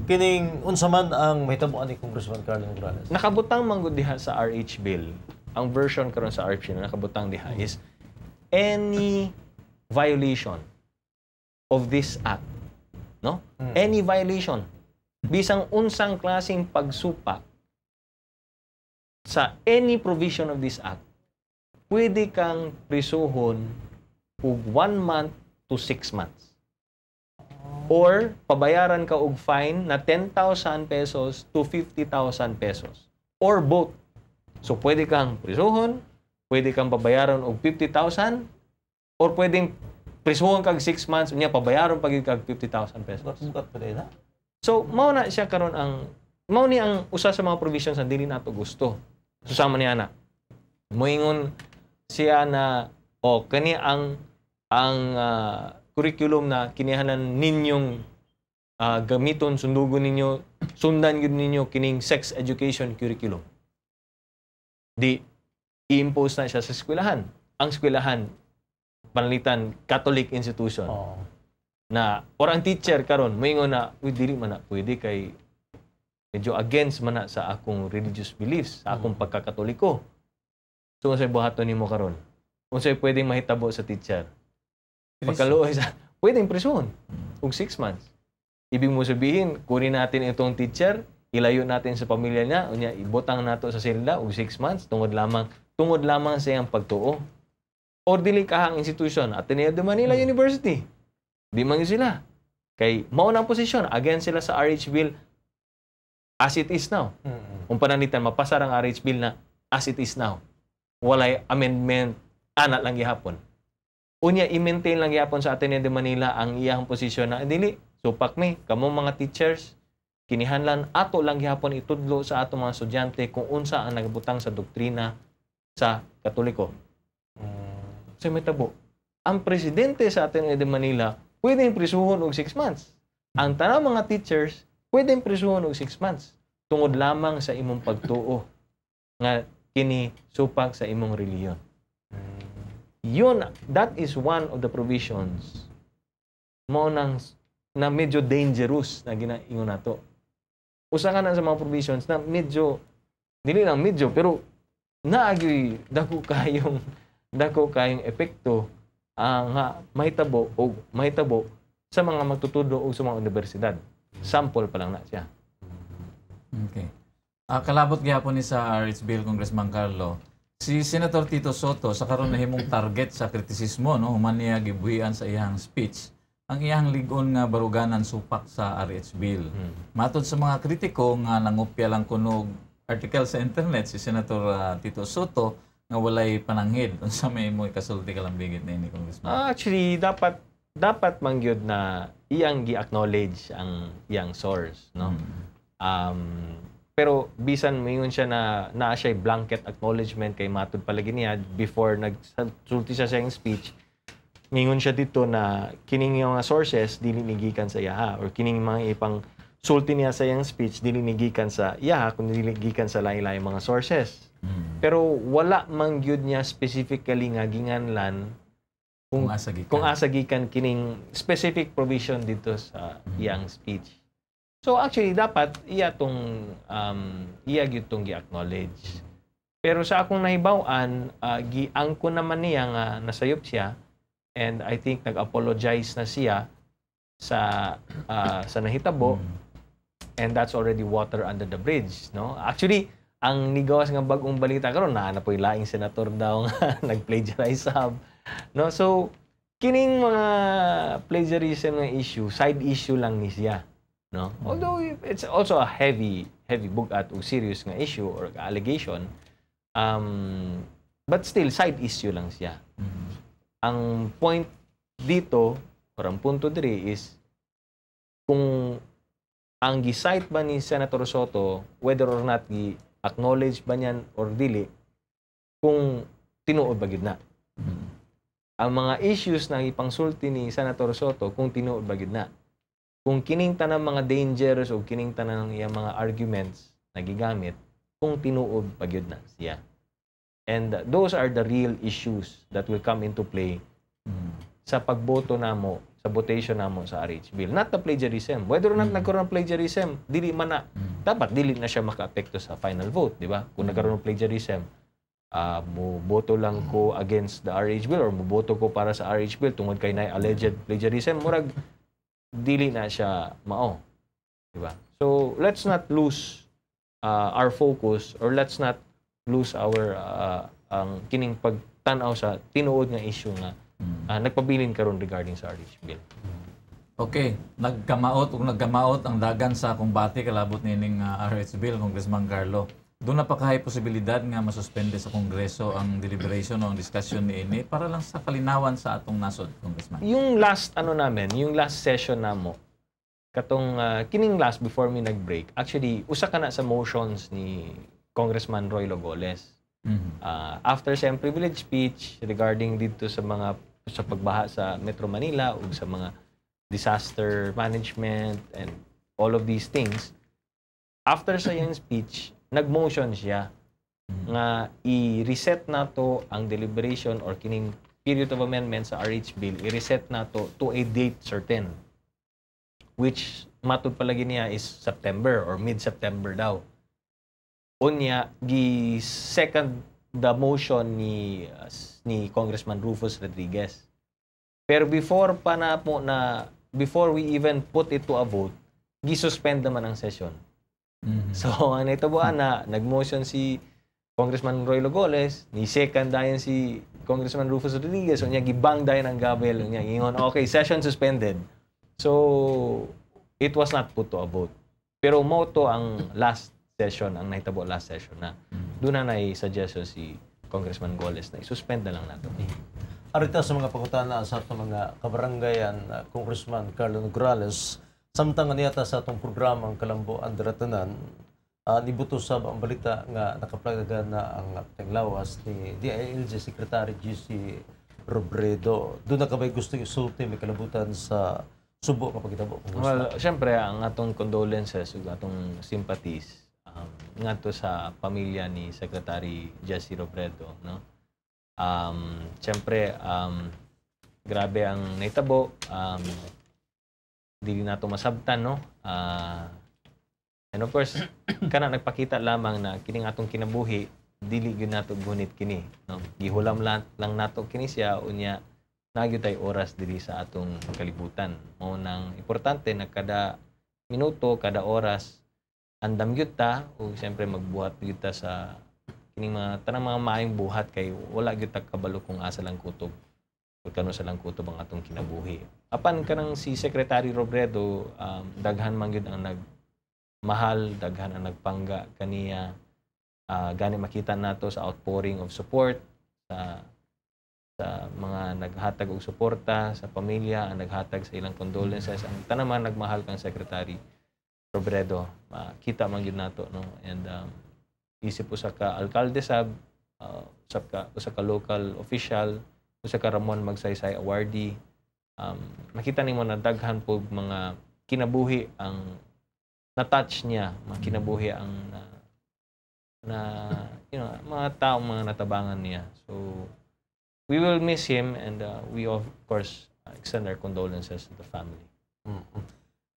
[SPEAKER 3] Kining unsa man ang mahitabo ni Congressman Carlo Nograles?
[SPEAKER 1] Nakabutang manggod diha sa RH bill. Ang version karon sa RH bill na nakabutang diha is any violation of this act, no? Any violation bisang unsang klaseng pagsupak sa any provision of this act, pwede kang prisuhon og 1 month to 6 months. Or pabayaran ka og fine na 10,000 pesos to 50,000 pesos. Or both. So pwede kang prisuhon, pwede kang pabayaran og 50,000, or pwedeng prisuhon kag 6 months, unya pabayaran pag kag 50,000 pesos. So mao na siya karon mao ni ang usa sa mga provisions na dili nato gusto. Susama niya na. Moingon siya na kani ang curriculum na kinihanan ninyong gamiton, sundugon ninyo, sundan gyud ninyo kining sex education curriculum. I-impose na siya sa eskwelahan. Ang eskwelahan panalitan Catholic institution. Na or ang teacher karon moingon na dili man na pwede kay medyo against man na sa akong religious beliefs, sa akong pagkakatoliko. So, unsay buhaton nimo karon? Unsay pwedeng mahitabo sa teacher? Pagkaluoy sa pwedeng prison og 6 months. Ibig mo sabihin, kunin natin itong teacher, ilayo natin sa pamilya niya, unya ibutang nato sa selda og 6 months tungod lamang sa iyang pagtuo. Or dili kahang institution, Ateneo de Manila University. Di man sila. Kay mao na posisyon against sila sa RH bill as it is now. Kung pananitan, mapasar ang RH bill na as it is now. Walay amendment, ana lang gihapon. Unya, i-maintain lang gihapon sa Ateneo de Manila ang iyang posisyon na, dili, supak mi, kamo mga teachers, kinihanlan, ato lang gihapon itudlo sa ato mga estudyante kung unsa ang nagbutang sa doktrina sa Katoliko. So, may tabo. Ang presidente sa Ateneo de Manila, pwedeng prisuhon og 6 months. Ang tanang mga teachers, pwedeng prisuhon og 6 months. Tungod lamang sa imong pagtuo nga kini supak sa imong reliyon. Yun, that is one of the provisions mo nang na medyo dangerous na ginaingon nato. Usa ka na sa mga provisions na medyo, dili lang medyo, pero naagyoy dako kayong epekto nga mahitabo sa mga magtutudlo o sa mga universidad. Sample pa lang na siya.
[SPEAKER 4] Okay. Kalabot gyapon ni sa RH Bill, Congressman Carlo, si Senator Tito Soto sa karon nahimong target sa kritisismo, no, human niya gibuhian sa iyang speech ang iyang ligon nga baruganan supak sa RH Bill. Matod sa mga kritiko nga nangupya lang kunog article sa internet si Senator Tito Soto nga walay pananghid unsa may mo ikasulti ka lang bigit na ini, Congressman.
[SPEAKER 1] Actually, dapat mangyod na iyang gi-acknowledge ang iyang source, no. Pero bisan mayon siya na siya blanket acknowledgement kay matud palagi niya before nagsulti siya sa iyang speech. Ngingon siya dito na kining mga sources dili nigikan sa iya or kining mga ipang sulti niya sa iyang speech dili nigikan sa iya kundi dili nigikan sa lain-lain mga sources. Pero wala man gyud niya specifically nga ginganlan kung asa gikan kining specific provision dito sa iyang speech. So actually dapat iya gyud tong gi-acknowledge. Pero sa akong nahibaw-an, giangko naman niya nga nasayop siya and I think nag-apologize na siya sa nahitabo and that's already water under the bridge, no? Actually, ang nigawas nga bag-ong balita karon na po'y laing senator daw nga nag-plagiarize no? So kining mga plagiarism nga issue, side issue lang ni siya. No? Although it's also a heavy bugat o serious nga issue or allegation, but still side issue lang siya. Ang point dito, or ang punto diri is kung ang gi-cite ba ni Senator Soto, whether or not gi-acknowledge ba niyan or dili, kung tinuod ba gid na. Ang mga issues na ipangsulti ni Senator Soto, kung tinuod ba gid na. Kung kining tanang mga dangers o kining tanang iyang mga arguments na gigamit, kung tinuod pagyud na siya. And those are the real issues that will come into play sa pagboto namo, sa votation namo sa RH Bill. Not the plagiarism. Whether or not nagkaroon ng plagiarism, dili man na. Dapat dili na siya maka-apekto sa final vote, di ba? Kung nagkaroon ng plagiarism, muboto lang ko against the RH Bill or muboto ko para sa RH Bill tungod kay na alleged plagiarism, murag dili na siya mao, di ba? So let's not lose our focus or let's not lose our ang kining pagtan-aw sa tinuod nga issue nga nagpabilin karon regarding sa RH Bill.
[SPEAKER 4] Okay, nagkamaot ang dagan sa kumbati kalabot nining RH Bill, Congressman Carlo. Doon napakahay posibilidad nga masuspende sa Kongreso ang deliberation o ang discussion niini para lang sa kalinawan sa atong nasod, Congressman.
[SPEAKER 1] Yung last yung last session namo, katong kining last before me nag-break, actually usa ka na sa motions ni Congressman Roy Logoles. After siyang privilege speech regarding dito sa pagbaha sa Metro Manila o sa mga disaster management and all of these things, after sa iyang speech, nag-motion siya nga i-reset nato ang deliberation or kining period of amendment sa RH Bill, i-reset nato to a date certain, which matud palagi niya is September or mid-September daw. Unya, gi-second the motion ni Congressman Rufus Rodriguez. Pero before we even put it to a vote, gi-suspend naman ang session. So, ang naitabuan na, nag-motion si Congressman Roy Logoles, ni second dayon si Congressman Rufus Rodriguez, so niya gibang dayon ang gabel, niya ingon, okay, session suspended. So, it was not put to a vote. Pero mo to ang last session, ang nahitabo last session na. doon na suggestion si Congressman Goles na isuspend na lang nato.
[SPEAKER 3] Arita sa mga pangutana sa atong mga kabaranggayan, Congressman Carlo Nograles, samtang niyata sa atong programang Kalambo Andratanan, nibuto sab ang balita nga nakaplagagan na ang tanglawas ni DILG Secretary GC Robredo. Doon na kabay gusto isulti may kalabutan sa Subo kapag itabo.
[SPEAKER 1] Well, syempre ang atong condolences ug atong sympathies ngadto sa pamilya ni Secretary GC Robredo, no? Syempre grabe ang naitabo, dili nato masabtan, no? And of course, kana nagpakita lamang na kining atong kinabuhi dili gyud nato gunit kini, no? Gihulam lang nato kini siya unya nagyud tay oras diri sa atong kalibutan. Mao nang importante na kada minuto, kada oras andam gyud ta ug siyempre magbuhat gyud ta sa kining mga tanang mga maayong buhat kay wala gyud ta kabalo kung asa lang kutob ug kano sa lang kutob ang atong kinabuhi. Apan kanang si Secretary Robredo, daghan man gyud ang nagmahal, daghan ang nagpangga kaniya. Gani makita nato sa outpouring of support sa mga naghatag og suporta sa pamilya, ang naghatag sa ilang condolences, ang tanang mga nagmahal kang Secretary Robredo. Kita man gyud nato, no? And isip usa ka alkalde sab, usa ka local official, usa ka Ramon Magsaysay awardee. Makita nimo na daghan po mga kinabuhi ang na-touch niya, mga kinabuhi ang mga taong mga natabangan niya. So we will miss him and we of course extend our condolences to the family.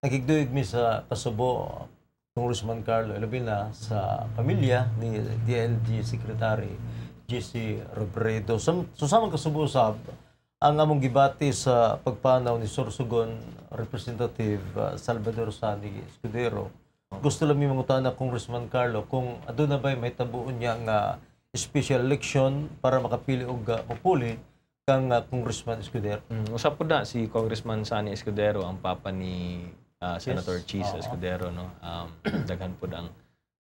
[SPEAKER 3] Nagigduig mi sa Kasubo, Congressman Carlo, labi na sa pamilya ni DLG Secretary GC Robredo. So samang Kasubo sab ang among gibati sa pagpanaw ni Sorsogon Representative Salvador Sani Escudero. Gusto lang mi mangutana, Congressman Carlo, kung adto na ba'y may tabuon niya nga special election para makapili og mapuli kang Congressman Escudero?
[SPEAKER 1] Usap po na si Congressman Sani Escudero, ang papa ni Senator Cheese Escudero, no? Daghan po ang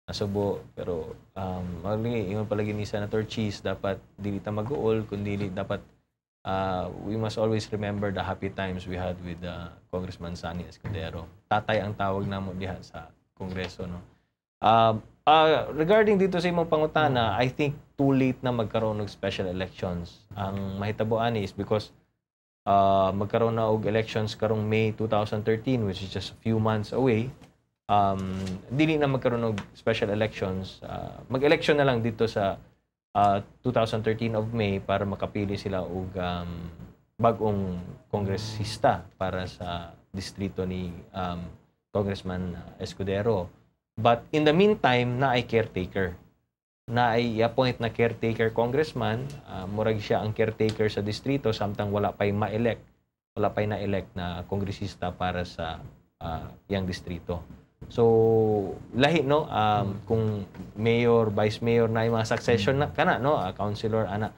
[SPEAKER 1] nasubo, pero ingon palagi ni Senator Cheese, dapat dili ta mag-uol, kundi dapat we must always remember the happy times we had with Congressman Sani Escudero. Tatay ang tawag namo diha sa Kongreso, no? Regarding dito sa imong pangutana, I think too late na magkaroon ng special elections. Ang mahitabuan is because magkaroon na og elections karong May 2013, which is just a few months away. Dili na magkaroon ng special elections. Mag-election na lang dito sa 2013 of May para makapili sila og bag-ong kongresista para sa distrito ni Congressman Escudero. But in the meantime, na ay caretaker. Na ay appoint na caretaker congressman, murag siya ang caretaker sa distrito samtang wala pay ma-elect. Wala pay na-elect na kongresista para sa yang distrito. So lahi, no, kung mayor, vice mayor na yung mga succession na kana, no, councilor ana.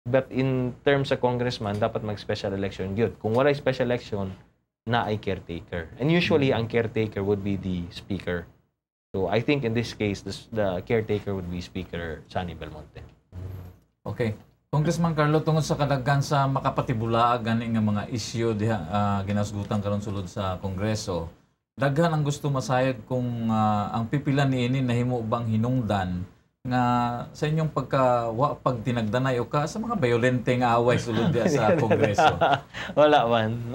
[SPEAKER 1] But in terms sa congressman, dapat mag-special election gyud. Kung wala special election, na ay caretaker. And usually ang caretaker would be the speaker. So I think in this case, the caretaker would be Speaker Sani Belmonte.
[SPEAKER 4] Okay. Congressman Carlo, tungod sa kadaghan sa makapatibulaag gani nga mga issue diha ginasgutan karon sulod sa Kongreso, daghan ang gusto masayod kung ang pipila niini nahimo bang hinungdan nga sa inyong pag tinagdanay o ka sa mga violente nga away sulod diha sa Kongreso.
[SPEAKER 1] Wala man.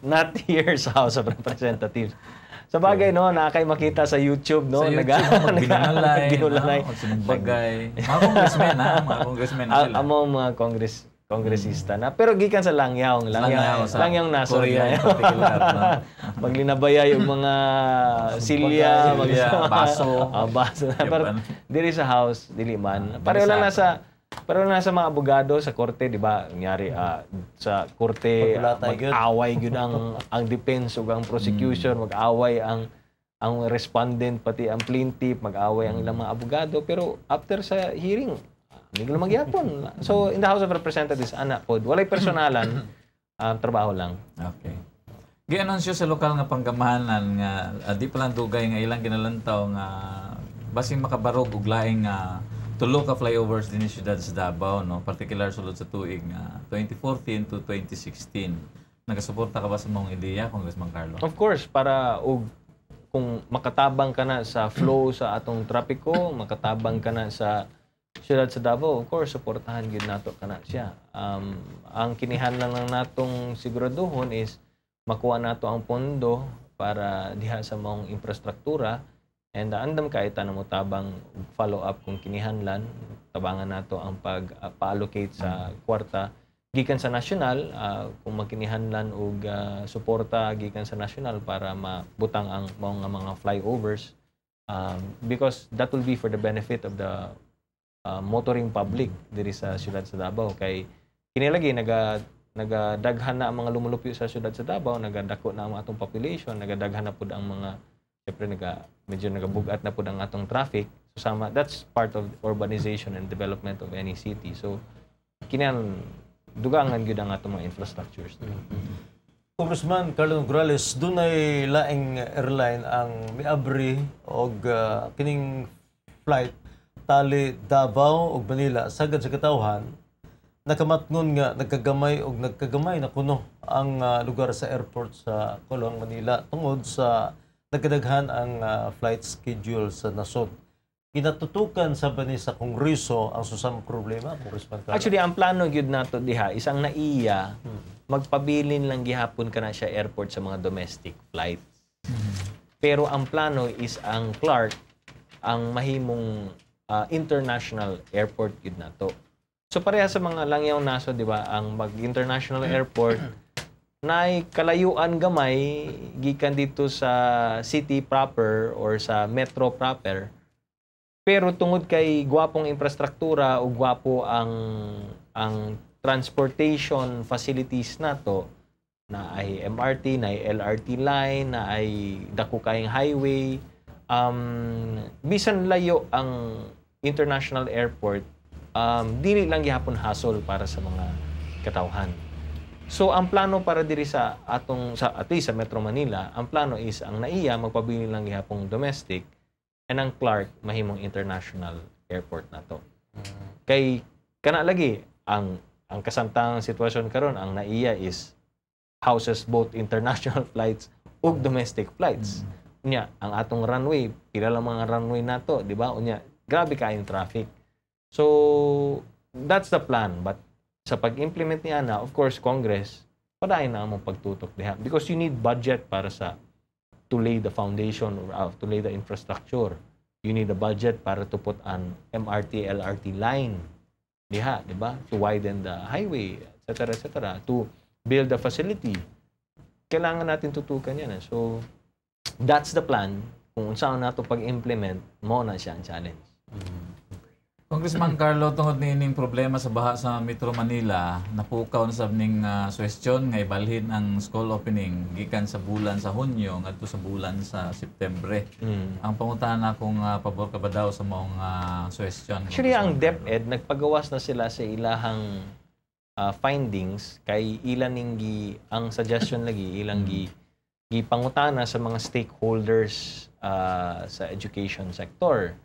[SPEAKER 1] Not here sa House of Representatives. Sa bagay, no, nakakay makita sa YouTube, no?
[SPEAKER 4] Sa YouTube, magbinanalay, bagay. Mga congressmen, ha? Mga congressmen na sila.
[SPEAKER 1] Amo mga kongresista na. Pero gikan sa Langyang naso.
[SPEAKER 4] Korea in particular, no?
[SPEAKER 1] Maglinabaya yung mga silya,
[SPEAKER 4] baso.
[SPEAKER 1] Baso. Pero dili sa house, dili man. Pareho lang nasa mga abogado sa korte, di ba? Nangyari sa korte, mag-away yun ang defense ug ang prosecution, mag-away ang respondent, pati ang plaintiff, mag-away ang ilang mga abogado. Pero after sa hearing, hindi ko magyapon. So, in the House of Representatives, anak po, walay personalan, trabaho lang.
[SPEAKER 4] Okay. Gi-anunsyo sa lokal nga panggamahanan nga di pa lang dugay nga ilang ginalantaw nga basing makabarog og laing tulo ka flyovers din sa siyudad sa Davao, no? Particular sulod sa tuig 2014 to 2016. Nagasuporta ka ba sa mong ideya, Congressman Carlo?
[SPEAKER 1] Of course, para kung makatabang ka na sa flow sa atong trapiko, makatabang ka na sa siyudad sa Davao, of course, suportahan gyud nato kana siya. Ang kinihanglan lang natong siguraduhon is makuha nato ang pondo para diha sa mong infrastruktura, and andam kay tanamo tabang follow up kung kinihanglan, tabangan nato ang pag-allocate sa kwarta gikan sa nasyonal, kung magkinihanlan og suporta gikan sa nasyonal para mabutang ang mga flyovers, because that will be for the benefit of the motoring public diri sa siyudad sa Davao. Kay kinilagi nagadaghan na ang mga lumulupyo sa siyudad sa Davao, nagadako na ang atong population, nagadaghan na pud ang mga, syempre medyo nagabugat na pud ang atong traffic. So that's part of urbanization and development of any city. So dugangan gyud ang atong mga infrastructures.
[SPEAKER 3] Congressman Carlo Nograles, dunay laing airline ang miabri og kining flight tali Davao ug Manila sagad sa katawhan. Nakamatngon nga nagkagamay na kuno ang lugar sa airport sa Colong, Manila tungod sa nagkadaghan ang flight schedule sa nasod. Kinatutukan sa bani sa Kongreso ang susang problema, Congressman Carlo?
[SPEAKER 1] Actually, ang plano gyud nato diha isang naiya magpabilin lang gihapon kana siya airport sa mga domestic flights. Pero ang plano is ang Clark ang mahimong international airport gyud nato. So pareha sa mga langyaw naso, di ba, ang mag-international airport nay kalayuan gamay gikan dito sa city proper or sa metro proper. Pero tungod kay gwapong infrastruktura o gwapo ang transportation facilities nato, na ay MRT, na ay LRT line, na ay dako kayong highway, bisan layo ang international airport, dili lang gihapon hassle para sa mga katawhan. So ang plano para diri sa at least sa Metro Manila, ang plano is ang NAIA magpabili lang gihapong domestic, and ang Clark mahimong international airport na to. Kay kana lagi ang kasamtangang sitwasyon karon, ang NAIA is houses both international flights ug domestic flights. Unya ang atong runway, pila lang mga runway nato, di ba? Unya grabe kayong traffic. So that's the plan, but sa pag-implement niya na, of course, Congress padayon na among pagtutok diha because you need budget para to lay the foundation or to lay the infrastructure. You need a budget para to put an MRT, LRT line diha, di ba? To widen the highway, etc., to build the facility. Kailangan natin tutukan yan. So, that's the plan. Kung saan nato pag-implement, mo na siya ang challenge.
[SPEAKER 4] Congressman Carlo, tungod niining problema sa baha sa Metro Manila, napukaw na sab ning suwestyon nga ibalhin ang school opening gikan sa bulan sa Hunyo ngadto sa bulan sa Septembre. Ang panguntahan akong pabor ka ba daw sa mong suwestyon?
[SPEAKER 1] Actually, ang DepEd nagpagawas na sila sa ilahang findings kay ilan ning ang suggestion lagi ilang gipangutana sa mga stakeholders sa education sector.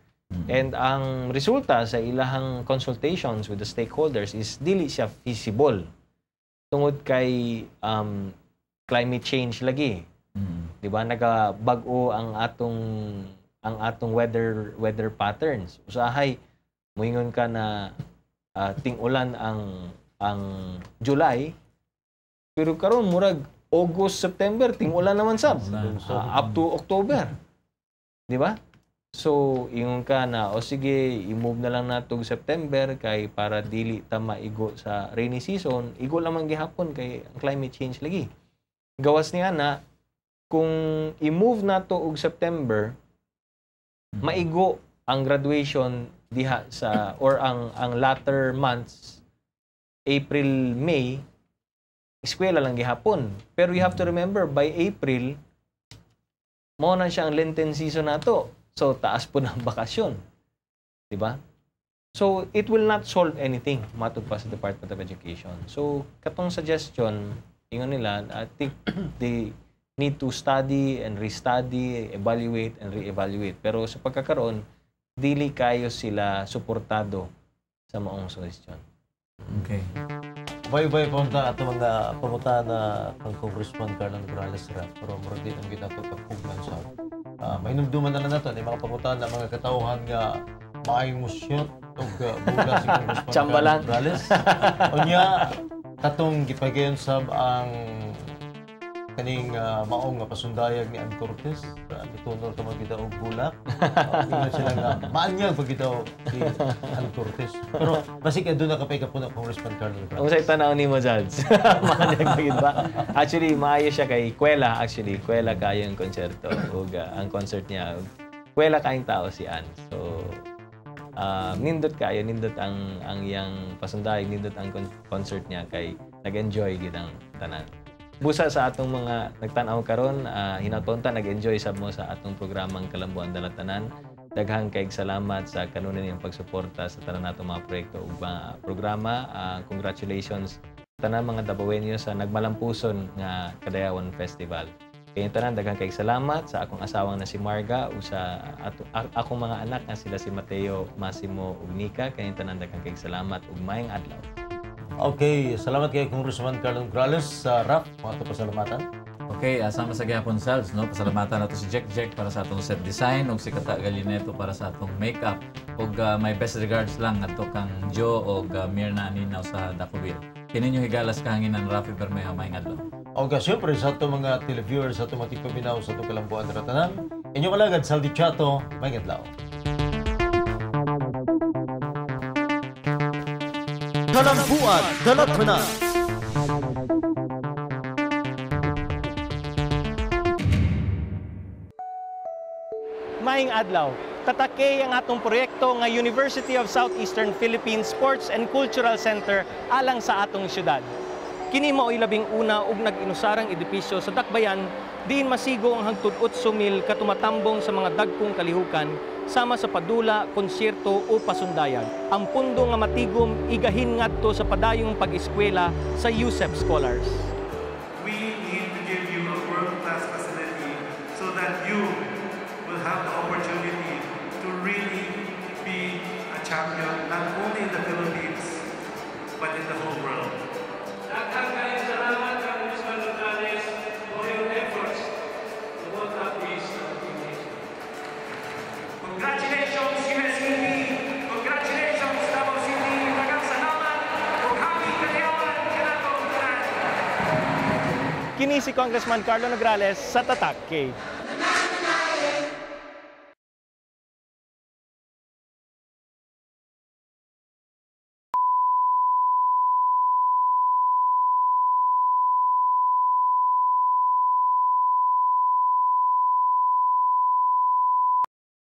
[SPEAKER 1] And ang resulta sa ilahang consultations with the stakeholders is dili siya feasible tungod kay climate change lagi. Di ba, nagabag-o ang atong weather patterns. Usahay moingon ka na ting-ulan ang July, pero karon murag August, September ting-ulan naman sab up to October. Di ba? So, ingon ka na, o sige, i-move na lang nato September kay para dili ta maigo sa rainy season, igo lamang gihapon kay ang climate change lagi. Gawas niya na, kung i-move nato og September, maigo ang graduation diha sa, or ang latter months, April, May, eskwela lang gihapon. Pero you have to remember, by April, mo na siya ang Lenten season nato. So, taas po ng bakasyon. Diba? So, it will not solve anything matug pa sa Department of Education. So, katong suggestion, ingon nila, I think they need to study and restudy, evaluate and re-evaluate. Pero sa pagkakaroon, dili kayo sila suportado sa maong suhestyon.
[SPEAKER 4] Okay.
[SPEAKER 3] Ubay-ubay punta ato mga panguta na ang Congressman Carlo Nograles ra, pero murag din ang ginatutagpugnan sa mainumduman na nato ni mga panguta na mga katawhan nga maayong musyot o buga si Congressman
[SPEAKER 1] Tsamba
[SPEAKER 3] Carlo
[SPEAKER 1] lang.
[SPEAKER 3] Nograles. Unya, katong gipagayon sab ang kaning maong nga pasundayag ni Ann Cortez, nitunol ka magita og bulak. Ingon sila nga maanyag pagitaw si Ann Cortez. Pero basig aduna kapay ka po na Congressman Carlo
[SPEAKER 1] Ang
[SPEAKER 3] Nograles.
[SPEAKER 1] sa'yo tanaw ni mo, Judge. Mahanyag ba yun ba? Actually, maayo siya kay Kwela. Actually, Kwela kayo yung konserto. Ug ang concert niya. Kwela kayong tao si Ann. So, nindot kayo. Nindot ang iyang pasundayag. Nindot ang concert niya kay nag-enjoy gidang tanan. Busa sa atong mga nagtanaw karon, hinatonta nag-enjoy sab mo sa atong programang Kalambuan Dalatanan. Daghang kayong salamat sa kanunay niyang pagsuporta sa tanan natong mga proyekto ug mga programa. Congratulations tanan mga Dabawenyo sa nagmalampuson nga Kadayawan Festival. Kayong tanan daghang kayong salamat sa akong asawang na si Marga ug sa akong mga anak nga sila si Mateo, Massimo ug Nika. Kayong tanan daghang kayong salamat ug maayong adlaw.
[SPEAKER 3] Okay, salamat kay Congressman Carlo Nograles sa rap. Mga pasalamatan.
[SPEAKER 4] Okay, sama sa gihapon Salz, no? Pasalamatan nato si Jack para sa atong set design ug si Kata Galineto para sa atong makeup. Ug my best regards lang ato kang Joe ug Mirna Ninaw sa Dakuville. Kininyo higalas kahanginan Rafi Bermejo maayong adlaw.
[SPEAKER 3] O syempre sa ato mga televiewers, sa ato mga tigpaminaw sa ato Kalambuan Dalatanan. Inyong alagad, Saldi Chato, maayong adlaw. Kalambuan Dalatanan.
[SPEAKER 5] Maayong adlaw. Tatake ang atong proyekto nga University of Southeastern Philippines Sports and Cultural Center alang sa atong syudad. Kini mao'y labing una ug nag-inusarang edipisyo sa Dakbayan diin masigo ang hangtod 8,000 katumatambong sa mga dagkong kalihukan sama sa padula, konsyerto o pasundayag. Ang pundo nga matigom igahin ngadto sa padayong pag-eskwela sa USEP Scholars.
[SPEAKER 2] We need to give you a world-class facility so that you will have the opportunity to really be a champion, not only in the Philippines, but in the whole world. Congratulations, USCP! Congratulations, Davao City! Daghang salamat ug happy Kadayawan kanatong tanan!
[SPEAKER 5] Kini si Congressman Carlo Nograles sa Tatak K.